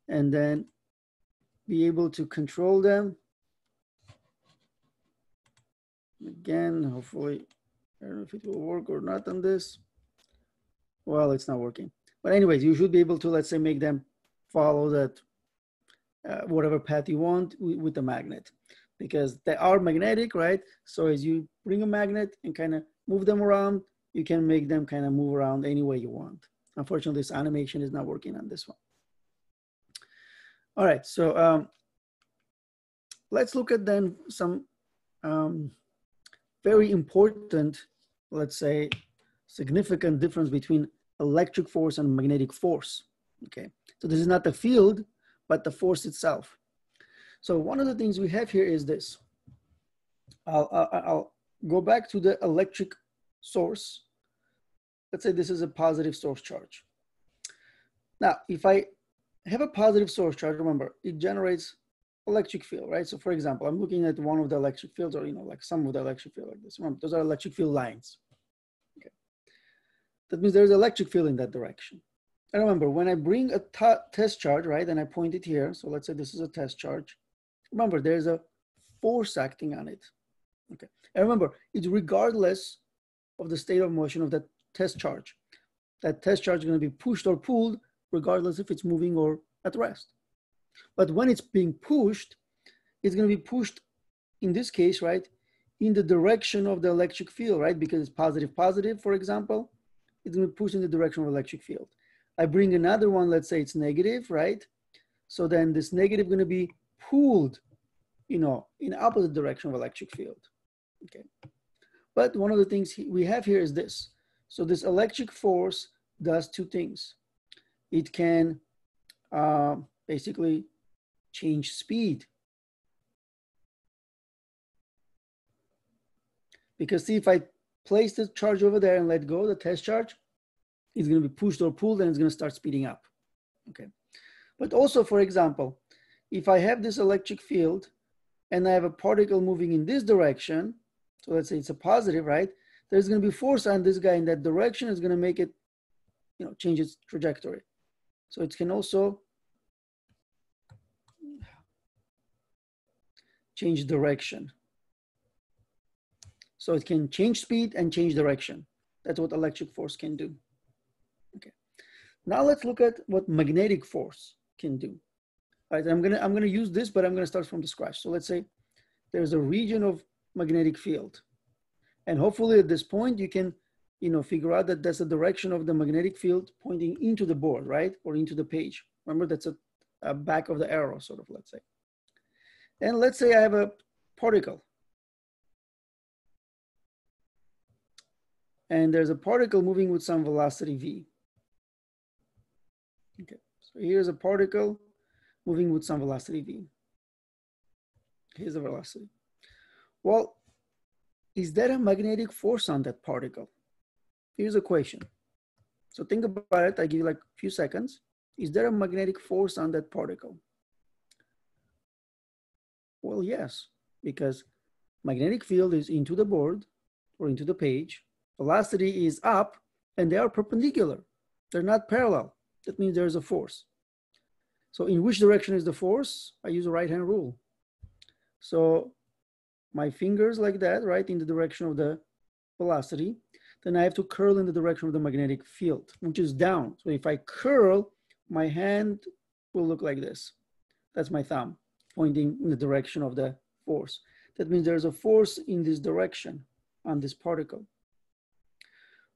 and then be able to control them. Again, hopefully, I don't know if it will work or not on this. Well, it's not working. But anyways, you should be able to, let's say, make them follow that, whatever path you want with the magnet. Because they are magnetic, right? So as you bring a magnet and kind of move them around, you can make them kind of move around any way you want. Unfortunately, this animation is not working on this one. All right, so let's look at then some very important, let's say, significant difference between electric force and magnetic force. Okay, so this is not the field, but the force itself. So one of the things we have here is this. I'll go back to the electric source. Let's say this is a positive source charge. Now, if I have a positive source charge, remember, it generates electric field, right? So for example, I'm looking at one of the electric fields, or, you know, like some of the electric field like this. Remember, those are electric field lines. Okay. That means there's electric field in that direction. And remember, when I bring a test charge, right, and I point it here, so let's say this is a test charge. Remember, there's a force acting on it. Okay, and remember, it's regardless of the state of motion of that test charge. That test charge is going to be pushed or pulled regardless if it's moving or at rest. But when it's being pushed, it's going to be pushed, in this case, right, in the direction of the electric field, right? Because it's positive, positive, for example, it's going to be pushed in the direction of electric field. I bring another one, let's say it's negative, right? So then this negative is going to be pulled, you know, in opposite direction of electric field, okay? But one of the things we have here is this. So this electric force does two things. It can basically change speed. Because see, if I place the charge over there and let go, the test charge, it's going to be pushed or pulled and it's going to start speeding up, okay? But also, for example, if I have this electric field and I have a particle moving in this direction, so let's say it's a positive, right? There's going to be force on this guy in that direction. It's going to make it, you know, change its trajectory. So it can also change direction. So it can change speed and change direction. That's what electric force can do. Okay. Now let's look at what magnetic force can do. All right, I'm gonna use this, but I'm gonna start from the scratch. So let's say there's a region of magnetic field, and hopefully at this point you can, you know, figure out that that's the direction of the magnetic field pointing into the board, right, or into the page. Remember, that's a back of the arrow, sort of. Let's say, and let's say I have a particle. And there's a particle moving with some velocity v. Okay, so here's a particle moving with some velocity v. Here's the velocity. Well, is there a magnetic force on that particle? Here's a question. So think about it. I give you like a few seconds. Is there a magnetic force on that particle? Well, yes, because magnetic field is into the board or into the page. Velocity is up, and they are perpendicular. They're not parallel. That means there's a force. So in which direction is the force? I use a right-hand rule. So my fingers like that, right, in the direction of the velocity. Then I have to curl in the direction of the magnetic field, which is down. So if I curl, my hand will look like this. That's my thumb pointing in the direction of the force. That means there's a force in this direction on this particle.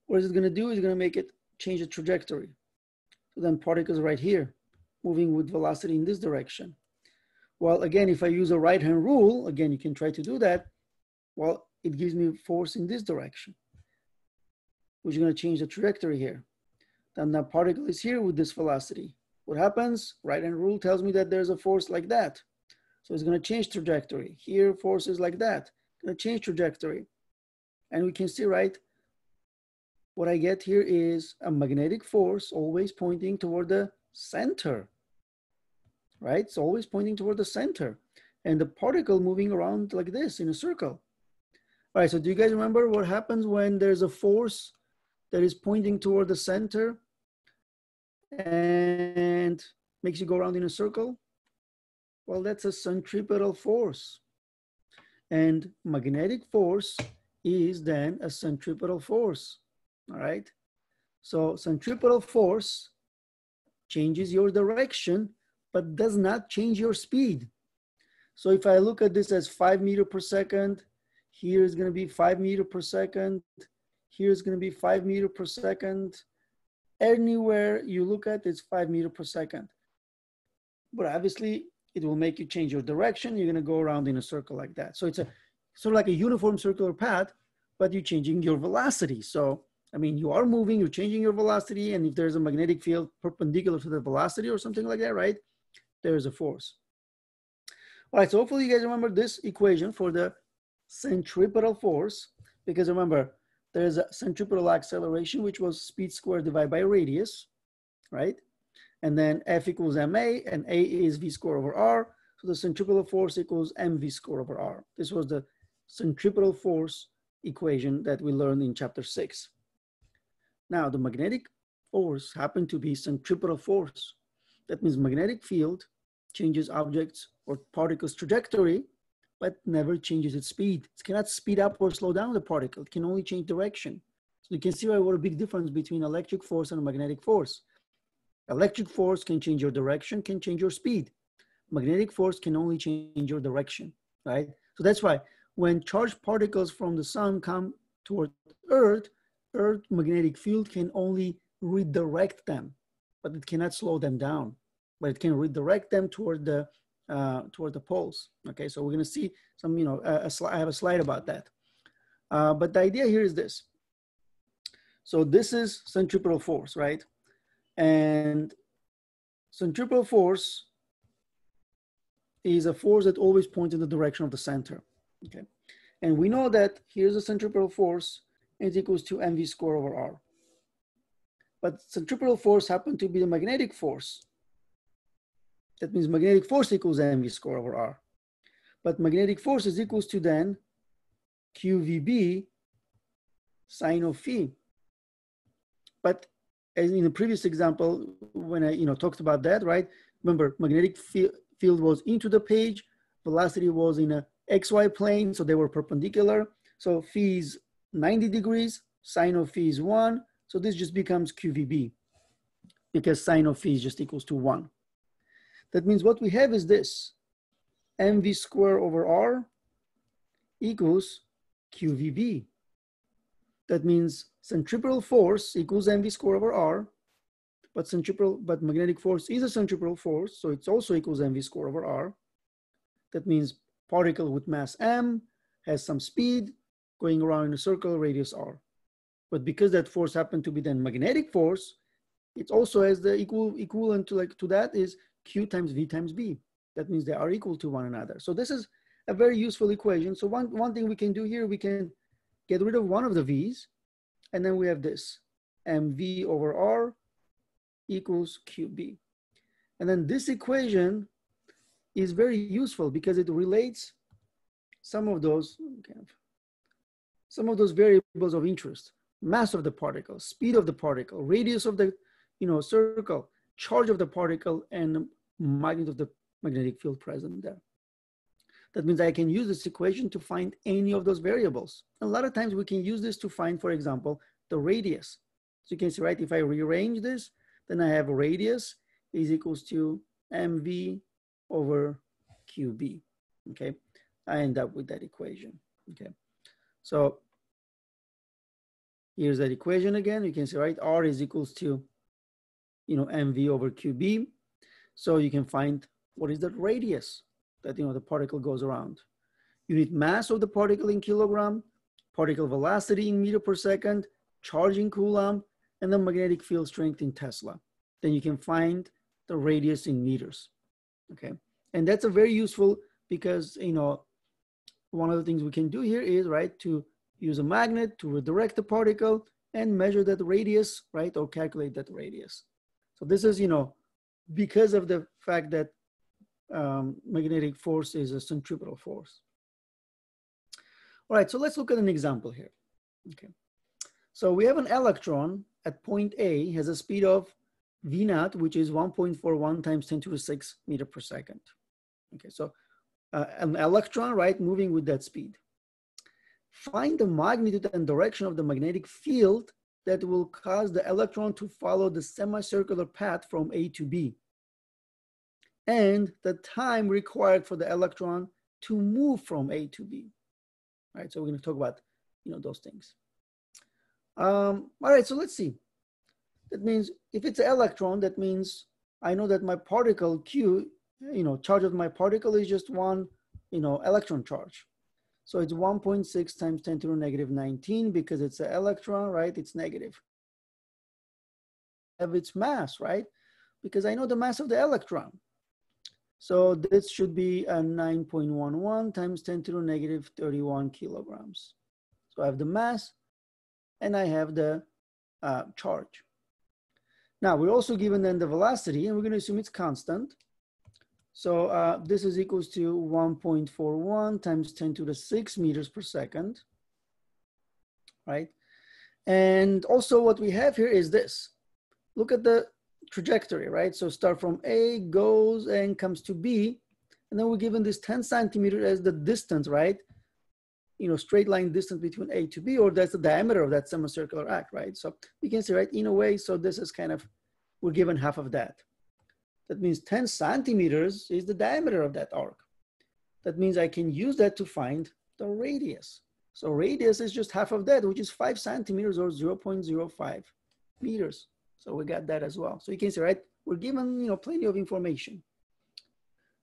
What is it going to do? It's going to make it change the trajectory. So then particles right here, moving with velocity in this direction. Well, again, if I use a right-hand rule, again, you can try to do that. Well, it gives me force in this direction, which is going to change the trajectory here. Then the particle is here with this velocity. What happens? Right-hand rule tells me that there's a force like that. So it's going to change trajectory. Here, force is like that. It's going to change trajectory. And we can see, right, what I get here is a magnetic force always pointing toward the center, right? It's always pointing toward the center. And the particle moving around like this in a circle. All right, so do you guys remember what happens when there's a force that is pointing toward the center and makes you go around in a circle? Well, that's a centripetal force. And magnetic force is then a centripetal force. All right, so centripetal force changes your direction, but does not change your speed. So if I look at this as 5 meters per second, here is going to be 5 meters per second, here is going to be 5 meters per second. Anywhere you look at, it's 5 meters per second. But obviously, it will make you change your direction. You're going to go around in a circle like that. So it's a sort of like a uniform circular path, but you're changing your velocity. So I mean, you are moving, you're changing your velocity, and if there's a magnetic field perpendicular to the velocity or something like that, right, there's a force. All right, so hopefully you guys remember this equation for the centripetal force, because remember, there's a centripetal acceleration, which was speed squared divided by radius, right? And then F equals ma, and A is v squared over r, so the centripetal force equals mv squared over r. This was the centripetal force equation that we learned in chapter 6. Now, the magnetic force happened to be centripetal force. That means magnetic field changes objects or particles' trajectory but never changes its speed. It cannot speed up or slow down the particle. It can only change direction. So you can see what a big difference between electric force and magnetic force. Electric force can change your direction, can change your speed. Magnetic force can only change your direction, right? So that's why when charged particles from the sun come toward Earth, Earth magnetic field can only redirect them, but it cannot slow them down, but it can redirect them toward the poles. Okay, so we're going to see some, I have a slide about that. But the idea here is this. So this is centripetal force, right? And centripetal force is a force that always points in the direction of the center. Okay, and we know that here's the centripetal force, and it's equals to mv squared over r. But centripetal force happens to be the magnetic force. That means magnetic force equals mv squared over r. But magnetic force is equals to then qvb sine of phi. But as in the previous example, when I talked about that, right? Remember, magnetic field was into the page, velocity was in a xy plane, so they were perpendicular. So phi is 90 degrees, sine of phi is 1. So this just becomes qvb because sine of phi is just equals to 1. That means what we have is this, mv squared over r equals qvb. That means centripetal force equals mv squared over r, but magnetic force is a centripetal force, so it's also equals mv squared over r. That means particle with mass m has some speed going around in a circle, radius r. But because that force happened to be then magnetic force, it also has the equivalent to that is q times v times b. That means they are equal to one another. So this is a very useful equation. So one thing we can do here, we can get rid of one of the v's, and then we have this, mv over r equals qb. And then this equation is very useful because it relates some of those variables of interest: mass of the particle, speed of the particle, radius of the circle, charge of the particle, and magnitude of the magnetic field present there. That means I can use this equation to find any of those variables. A lot of times we can use this to find, for example, the radius. So you can see, right, if I rearrange this, then I have a radius is equals to mv over qb. Okay, I end up with that equation. Okay, so here's that equation again. You can see, right, r is equals to mv over qb. So you can find what is the radius that the particle goes around. Unit mass of the particle in kilogram, particle velocity in meter per second, charge in coulomb, and the magnetic field strength in Tesla. Then you can find the radius in meters. Okay, and that's a very useful because one of the things we can do here is, right, to use a magnet to redirect the particle and measure that radius, right, or calculate that radius. So this is because of the fact that magnetic force is a centripetal force. All right, so let's look at an example here. Okay, so we have an electron at point A has a speed of v naught, which is 1.41 times 10 to the 6 meter per second. Okay, so an electron, right, moving with that speed. Find the magnitude and direction of the magnetic field that will cause the electron to follow the semicircular path from A to B, and the time required for the electron to move from A to B. All right, so we're going to talk about those things. All right, so let's see. That means if it's an electron, that means I know that my particle Q, charge of my particle is just one, electron charge. So it's 1.6 times 10 to the negative 19 because it's an electron, right? It's negative. Have its mass, right? Because I know the mass of the electron. So this should be a 9.11 times 10 to the negative 31 kilograms. So I have the mass and I have the charge. Now we're also given then the velocity, and we're going to assume it's constant. So this is equals to 1.41 times 10 to the 6 meters per second, right? And also what we have here is this. Look at the trajectory, right? So start from A, goes and comes to B. And then we're given this 10 centimeter as the distance, right? You know, straight line distance between A to B, or that's the diameter of that semicircular arc, right? So you can see, right, in a way, so this is kind of, we're given half of that. That means 10 centimeters is the diameter of that arc. That means I can use that to find the radius. So radius is just half of that, which is 5 centimeters or 0.05 meters. So we got that as well. So you can see, right, we're given, you know, plenty of information.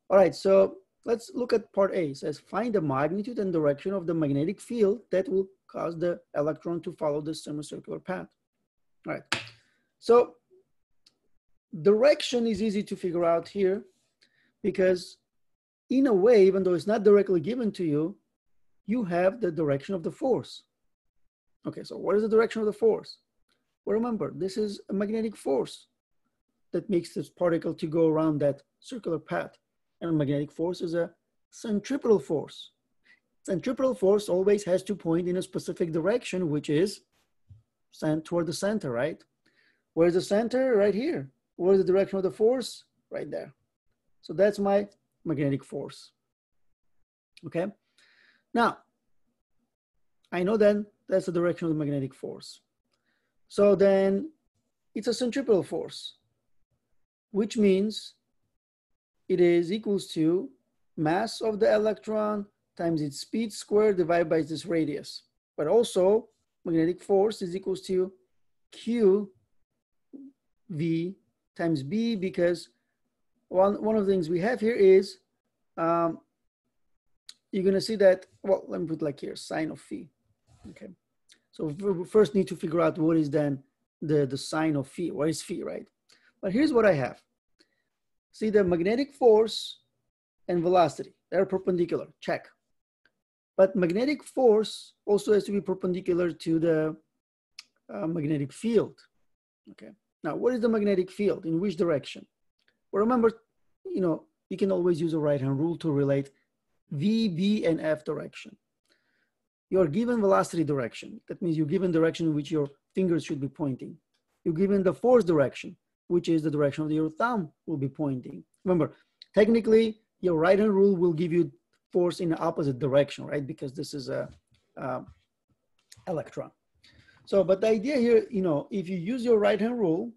All right, so let's look at part A. It says, find the magnitude and direction of the magnetic field that will cause the electron to follow the semicircular path. All right, so direction is easy to figure out here because in a way, even though it's not directly given to you, you have the direction of the force. Okay, so what is the direction of the force? Well, remember, this is a magnetic force that makes this particle to go around that circular path. And a magnetic force is a centripetal force. Centripetal force always has to point in a specific direction, which is toward the center, right? Where's the center? Right here. Where's the direction of the force? Right there. So that's my magnetic force. Okay. Now, I know then that's the direction of the magnetic force. So then it's a centripetal force, which means it is equals to mass of the electron times its speed squared divided by this radius. But also magnetic force is equals to Q V times B, because one of the things we have here is you're going to see that, well, let me put like here, sine of phi. Okay. So we first need to figure out what is then the sine of phi. What is phi, right? But here's what I have. See, the magnetic force and velocity, they're perpendicular, check. But magnetic force also has to be perpendicular to the magnetic field. Okay. Now, what is the magnetic field? In which direction? Well, remember, you know, you can always use a right-hand rule to relate V, B, and F direction. You're given velocity direction. That means you're given direction in which your fingers should be pointing. You're given the force direction, which is the direction of your thumb will be pointing. Remember, technically, your right-hand rule will give you force in the opposite direction, right? Because this is a electron. So, but the idea here, you know, if you use your right-hand rule,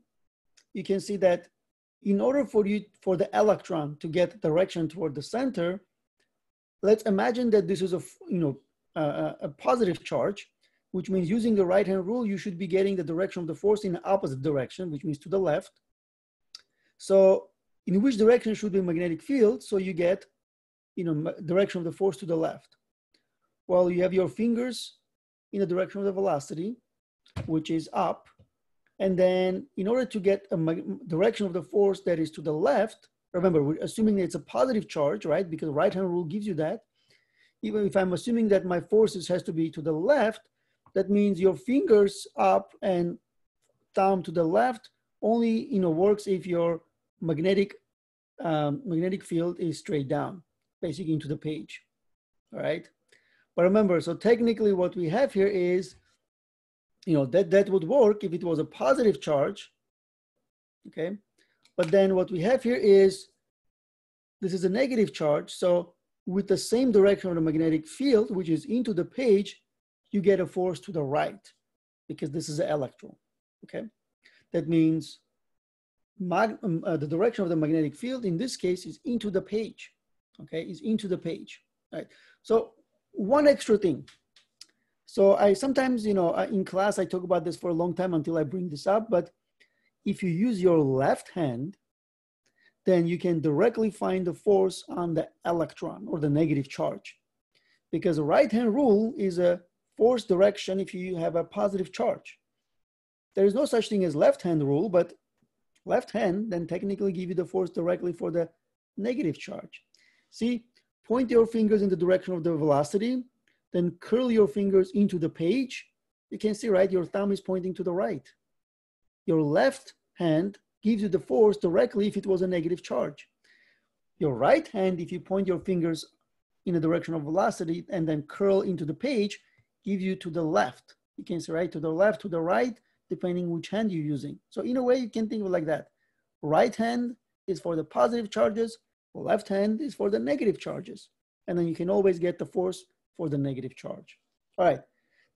you can see that in order for the electron to get direction toward the center, let's imagine that this is a positive charge, which means using the right-hand rule, you should be getting the direction of the force in the opposite direction, which means to the left. So in which direction should be magnetic field? So you get, you know, direction of the force to the left. Well, you have your fingers in the direction of the velocity, which is up. And then in order to get a direction of the force that is to the left, remember, we're assuming it's a positive charge, right? Because right-hand rule gives you that. Even if I'm assuming that my forces has to be to the left, that means your fingers up and thumb to the left only, you know, works if your magnetic field is straight down, basically into the page, all right? But remember, so technically what we have here is, you know, that would work if it was a positive charge, okay? But then what we have here is, this is a negative charge, so with the same direction of the magnetic field, which is into the page, you get a force to the right, because this is an electron, okay? That means the direction of the magnetic field in this case is into the page, okay? Is into the page, right? So one extra thing. So I sometimes, you know, in class, I talk about this for a long time until I bring this up, but if you use your left hand, then you can directly find the force on the electron or the negative charge, because the right-hand rule is a force direction if you have a positive charge. There is no such thing as left-hand rule, but left hand then technically give you the force directly for the negative charge. See, point your fingers in the direction of the velocity, then curl your fingers into the page. You can see, right, your thumb is pointing to the right. Your left hand gives you the force directly if it was a negative charge. Your right hand, if you point your fingers in the direction of velocity and then curl into the page, gives you to the left. You can see, right, to the left, to the right, depending which hand you're using. So in a way, you can think of it like that. Right hand is for the positive charges, The left hand is for the negative charges. And then you can always get the force for the negative charge. All right,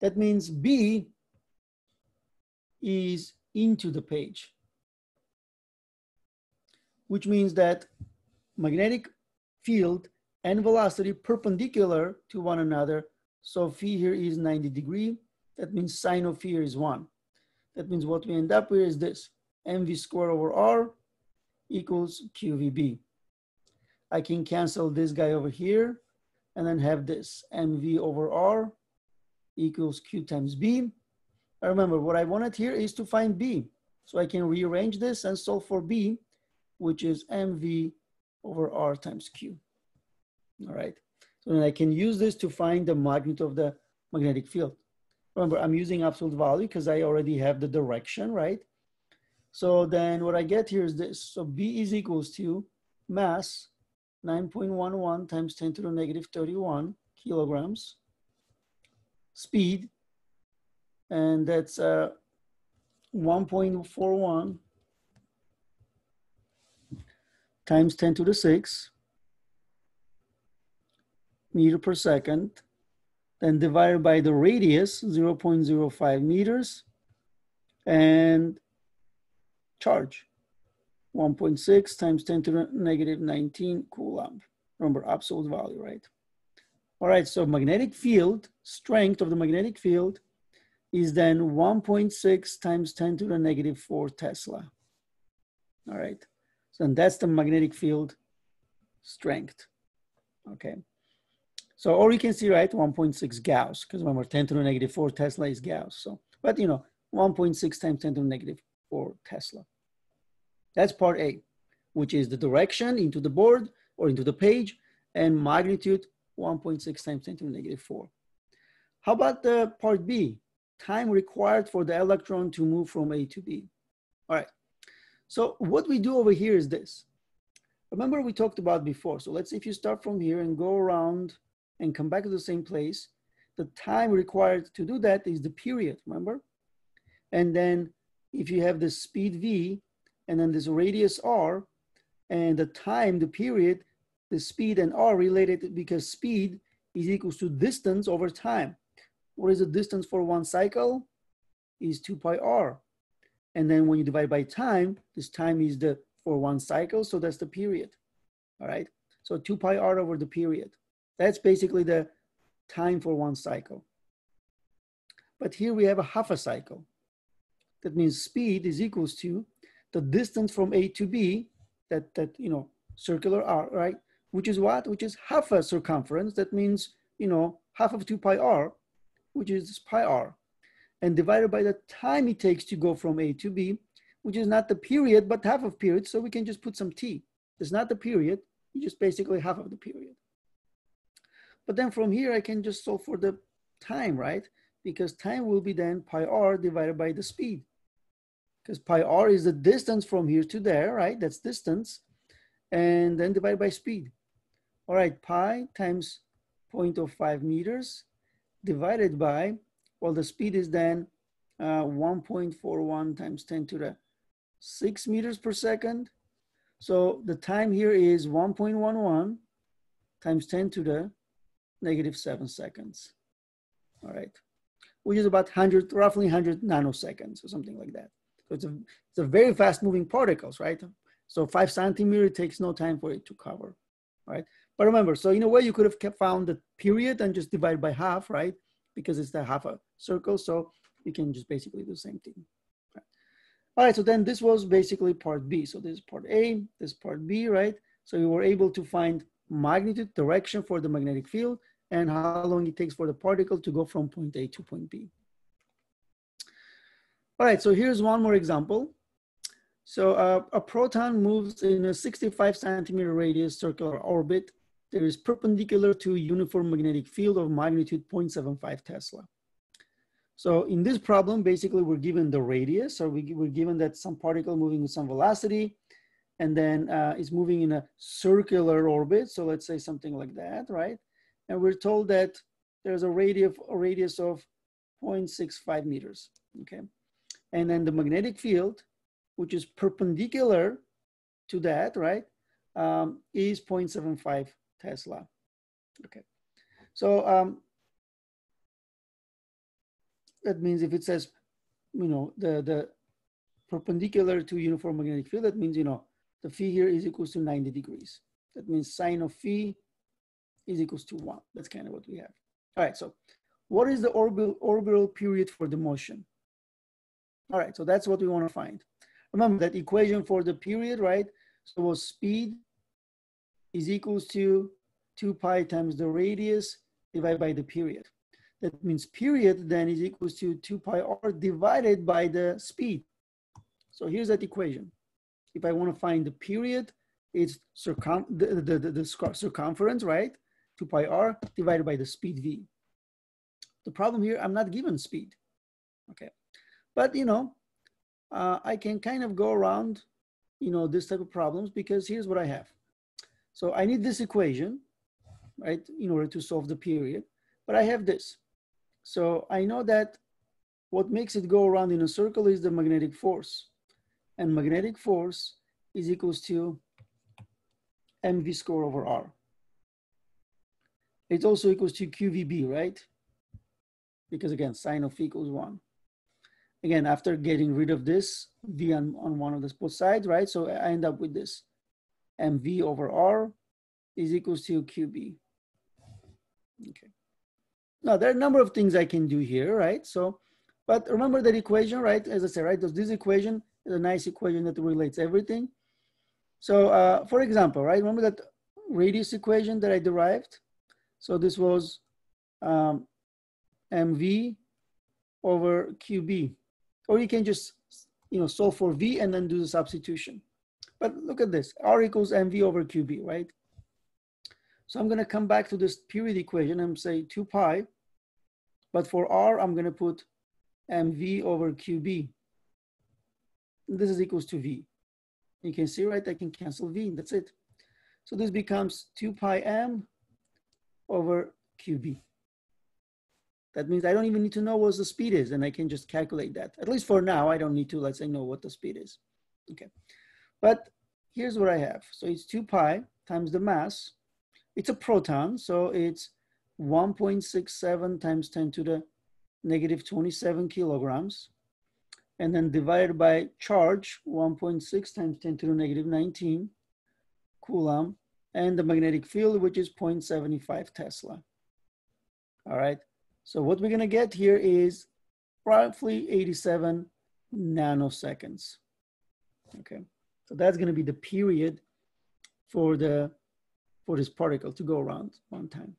that means B is into the page, which means that magnetic field and velocity perpendicular to one another. So phi here is 90 degrees. That means sine of phi here is 1. That means what we end up with is this, mv squared over r equals qvb. I can cancel this guy over here and then have this mv over r equals q times b. I remember what I wanted here is to find b. So I can rearrange this and solve for b, which is mv over r times q. All right, so then I can use this to find the magnitude of the magnetic field. Remember, I'm using absolute value because I already have the direction, right? So then what I get here is this. So B is equals to mass 9.11 times 10 to the negative 31 kilograms. Speed, and that's 1.41 times 10 to the 6 meter per second, then divided by the radius, 0.05 meters, and charge, 1.6 times 10 to the negative 19 coulomb. Remember, absolute value, right? All right, so magnetic field, strength of the magnetic field is then 1.6 times 10 to the negative 4 Tesla. All right, so that's the magnetic field strength, okay? So, or you can see, right, 1.6 Gauss, because remember 10 to the negative 4 Tesla is Gauss. So, but you know, 1.6 times 10 to the negative 4 Tesla. That's part A, which is the direction into the board or into the page, and magnitude 1.6 times 10 to the negative 4. How about the part B? Time required for the electron to move from A to B. All right, so what we do over here is this. Remember we talked about before. So let's say if you start from here and go around and come back to the same place, the time required to do that is the period, remember? And then if you have the speed V and then this radius R and the time, the period, the speed and R related because speed is equals to distance over time. What is the distance for one cycle? Is 2 pi R. And then when you divide by time, this time is the for one cycle, so that's the period, all right? So 2 pi R over the period. That's basically the time for one cycle. But here we have a half a cycle. That means speed is equals to the distance from A to B, that you know, circular R, right? Which is what? Which is half a circumference. That means, you know, half of 2 pi R, which is pi R. And divided by the time it takes to go from A to B, which is not the period, but half of period. So we can just put some T. It's not the period, it's just basically half of the period. But then from here, I can just solve for the time, right? Because time will be then pi R divided by the speed. Because pi R is the distance from here to there, right? That's distance. And then divided by speed. All right, pi times 0.05 meters divided by, well, the speed is then 1.41 times 10 to the 6 meters per second. So the time here is 1.11 times 10 to the negative 7 seconds. All right, which is about 100, roughly 100 nanoseconds or something like that. So it's a very fast moving particles, right? So 5 centimeters takes no time for it to cover, right? But remember, so in a way you could have found the period and just divide by half, right? Because it's the half a circle, so you can just basically do the same thing. Right. All right, so then this was basically part B. So this is part A, this is part B, right? So we were able to find magnitude, direction for the magnetic field, and how long it takes for the particle to go from point A to point B. All right, so here's one more example. So a proton moves in a 65 centimeter radius circular orbit that is perpendicular to a uniform magnetic field of magnitude 0.75 Tesla. So in this problem, basically we're given the radius, or we're given that some particle moving with some velocity, and then it's moving in a circular orbit. So let's say something like that, right? And we're told that there's a radius of 0.65 meters, okay? And then the magnetic field, which is perpendicular to that, right? is 0.75 Tesla. Okay, so that means if it says, the perpendicular to uniform magnetic field, that means, the phi here is equals to 90 degrees. That means sine of phi is equals to 1. That's kind of what we have. All right, so what is the orbital period for the motion? All right, so that's what we want to find. Remember that equation for the period, right? So speed is equals to 2 pi times the radius divided by the period. That means period then is equals to 2 pi r divided by the speed. So here's that equation. If I want to find the period, it's the circumference, right? 2 pi r divided by the speed v. The problem here, I'm not given speed. Okay, but I can kind of go around, this type of problems, because here's what I have. So I need this equation, right, in order to solve the period, but I have this. So I know that what makes it go around in a circle is the magnetic force, and magnetic force is equals to mv squared over r. It's also equals to qvb, right? Because again, sine of phi equals 1. Again, after getting rid of this v on one of the both sides, right? So I end up with this mv over r is equals to qb. Okay. Now there are a number of things I can do here, right? So, but remember that equation, right? As I said, right? This equation is a nice equation that relates everything. So, for example, right? Remember that radius equation that I derived? So this was mv over qb, or you can just solve for v and then do the substitution. But look at this, r equals mv over qb, right? So I'm going to come back to this period equation and say 2 pi, but for r I'm going to put mv over qb. This is equals to v. You can see, right? I can cancel v. That's it. So this becomes 2 pi m over qb. That means I don't even need to know what the speed is, and I can just calculate that. At least for now, I don't need to, let's say, know what the speed is. Okay, but here's what I have. So it's 2 pi times the mass. It's a proton, so it's 1.67 times 10 to the negative 27 kilograms. And then divided by charge, 1.6 times 10 to the negative 19 coulomb. And the magnetic field, which is 0.75 Tesla. All right. So what we're going to get here is roughly 87 nanoseconds. Okay, so that's going to be the period for this particle to go around one time.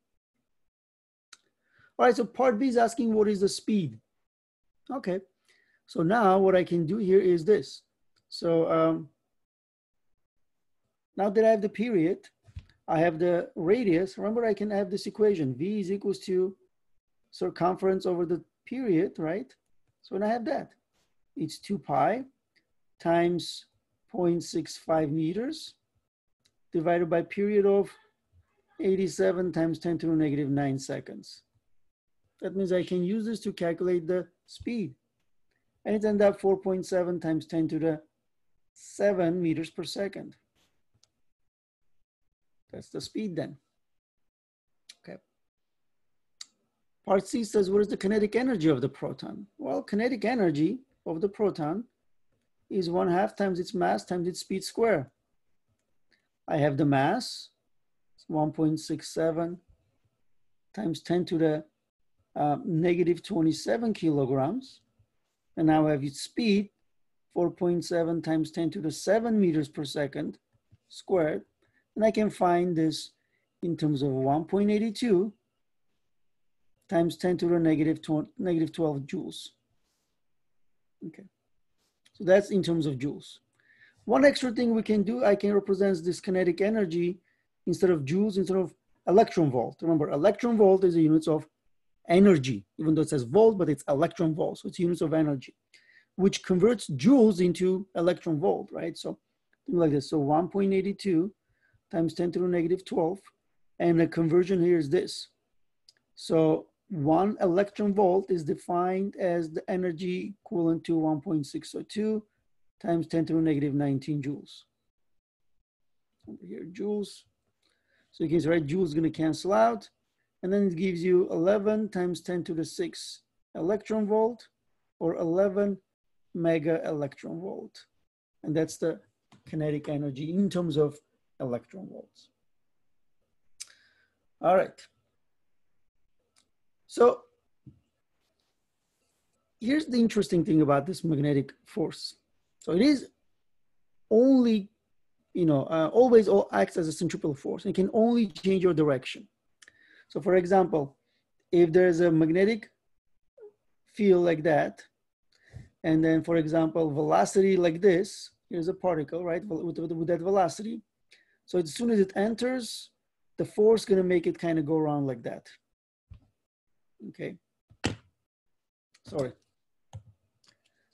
All right, so part B is asking what is the speed. Okay, so now what I can do here is this. So now that I have the period, I have the radius. Remember, I can have this equation. V is equals to circumference over the period, right? So when I have that, it's 2 pi times 0.65 meters divided by period of 87 times 10 to the negative 9 seconds. That means I can use this to calculate the speed. And it ends up 4.7 times 10 to the 7 meters per second. That's the speed then. Okay. Part C says, what is the kinetic energy of the proton? Well, kinetic energy of the proton is 1/2 times its mass times its speed squared. I have the mass, 1.67 times 10 to the negative 27 kilograms. And now I have its speed, 4.7 times 10 to the 7 meters per second squared. And I can find this in terms of 1.82 times 10 to the negative 12 joules. Okay, so that's in terms of joules. One extra thing we can do, I can represent this kinetic energy instead of joules, instead of electron volt. Remember, electron volt is a unit of energy, even though it says volt, but it's electron volt, so it's units of energy, which converts joules into electron volt, right? So like this, so 1.82 times 10 to the negative 12, and the conversion here is this. So 1 electron volt is defined as the energy equivalent to 1.602 times 10 to the negative 19 joules. over here, joules. So you can see, right, joules is going to cancel out. And then it gives you 11 times 10 to the 6 electron volt, or 11 mega electron volt. And that's the kinetic energy in terms of electron volts. All right. So here's the interesting thing about this magnetic force. So it is only, always acts as a centripetal force. It can only change your direction. So for example, if there's a magnetic field like that, and then for example, velocity like this, here's a particle, right, with that velocity. So as soon as it enters, the force gonna make it kind of go around like that. Okay, sorry.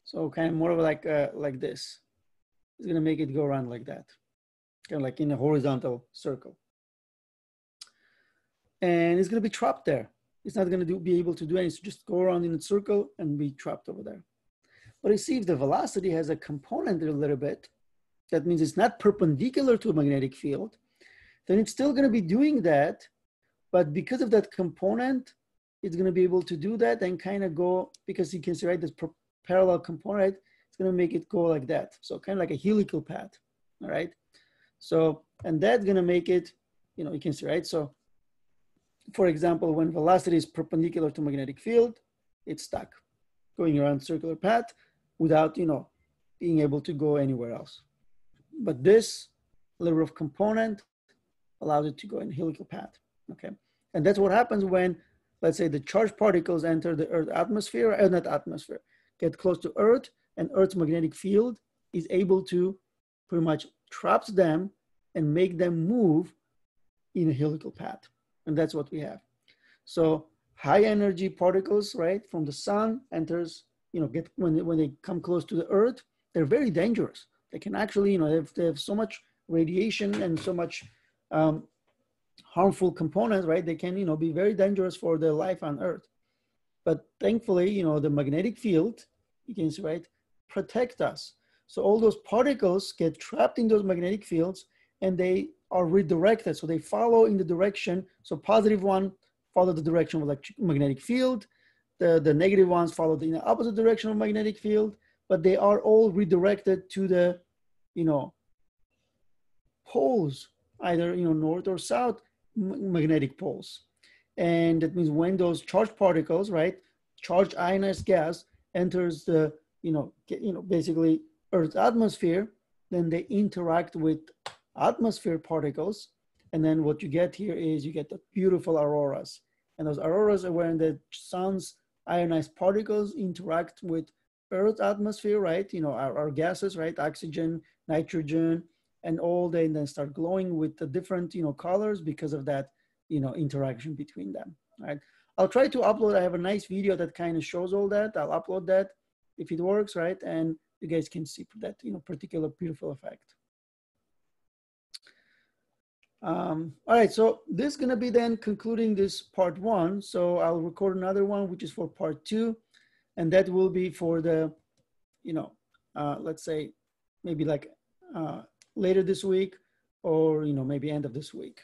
So kind of more of like this. It's gonna make it go around like that, kind of like in a horizontal circle. And it's gonna be trapped there. It's not gonna be able to do anything, just go around in a circle and be trapped over there. But you see, if the velocity has a component a little bit, that means it's not perpendicular to a magnetic field, then it's still gonna be doing that, but because of that component, it's gonna be able to do that and kind of go, because you can see, right, this parallel component, it's gonna make it go like that. So kind of like a helical path, all right? So, and that's gonna make it, you can see, right? So for example, when velocity is perpendicular to magnetic field, it's stuck, going around circular path without, being able to go anywhere else. But this little of component allows it to go in helical path, okay? And that's what happens when, let's say, the charged particles enter the Earth atmosphere, not atmosphere, get close to Earth, and Earth's magnetic field is able to pretty much traps them and make them move in a helical path. And that's what we have. So high energy particles, right, from the sun enters, when they come close to the Earth, they're very dangerous. They can actually, they have so much radiation and so much harmful components, right? They can, be very dangerous for the life on Earth. But thankfully, the magnetic field, you can see, right, protect us. So all those particles get trapped in those magnetic fields and they are redirected. So they follow in the direction. So positive one follow the direction of magnetic field. The negative ones follow in the opposite direction of magnetic field, but they are all redirected to the, poles, either, north or south magnetic poles. And that means when those charged particles, right, charged ionized gas enters the, basically Earth's atmosphere, then they interact with atmosphere particles. And then what you get here is you get the beautiful auroras. And those auroras are when the sun's ionized particles interact with Earth's atmosphere, right? Our gases, right? Oxygen, nitrogen, and all they then start glowing with the different, colors because of that, interaction between them, right? I'll try to upload, I have a nice video that kind of shows all that. I'll upload that if it works, right? And you guys can see that, particular beautiful effect. All right, so this is gonna be then concluding this part 1. So I'll record another one, which is for part 2. And that will be for the, let's say maybe like later this week or, maybe end of this week.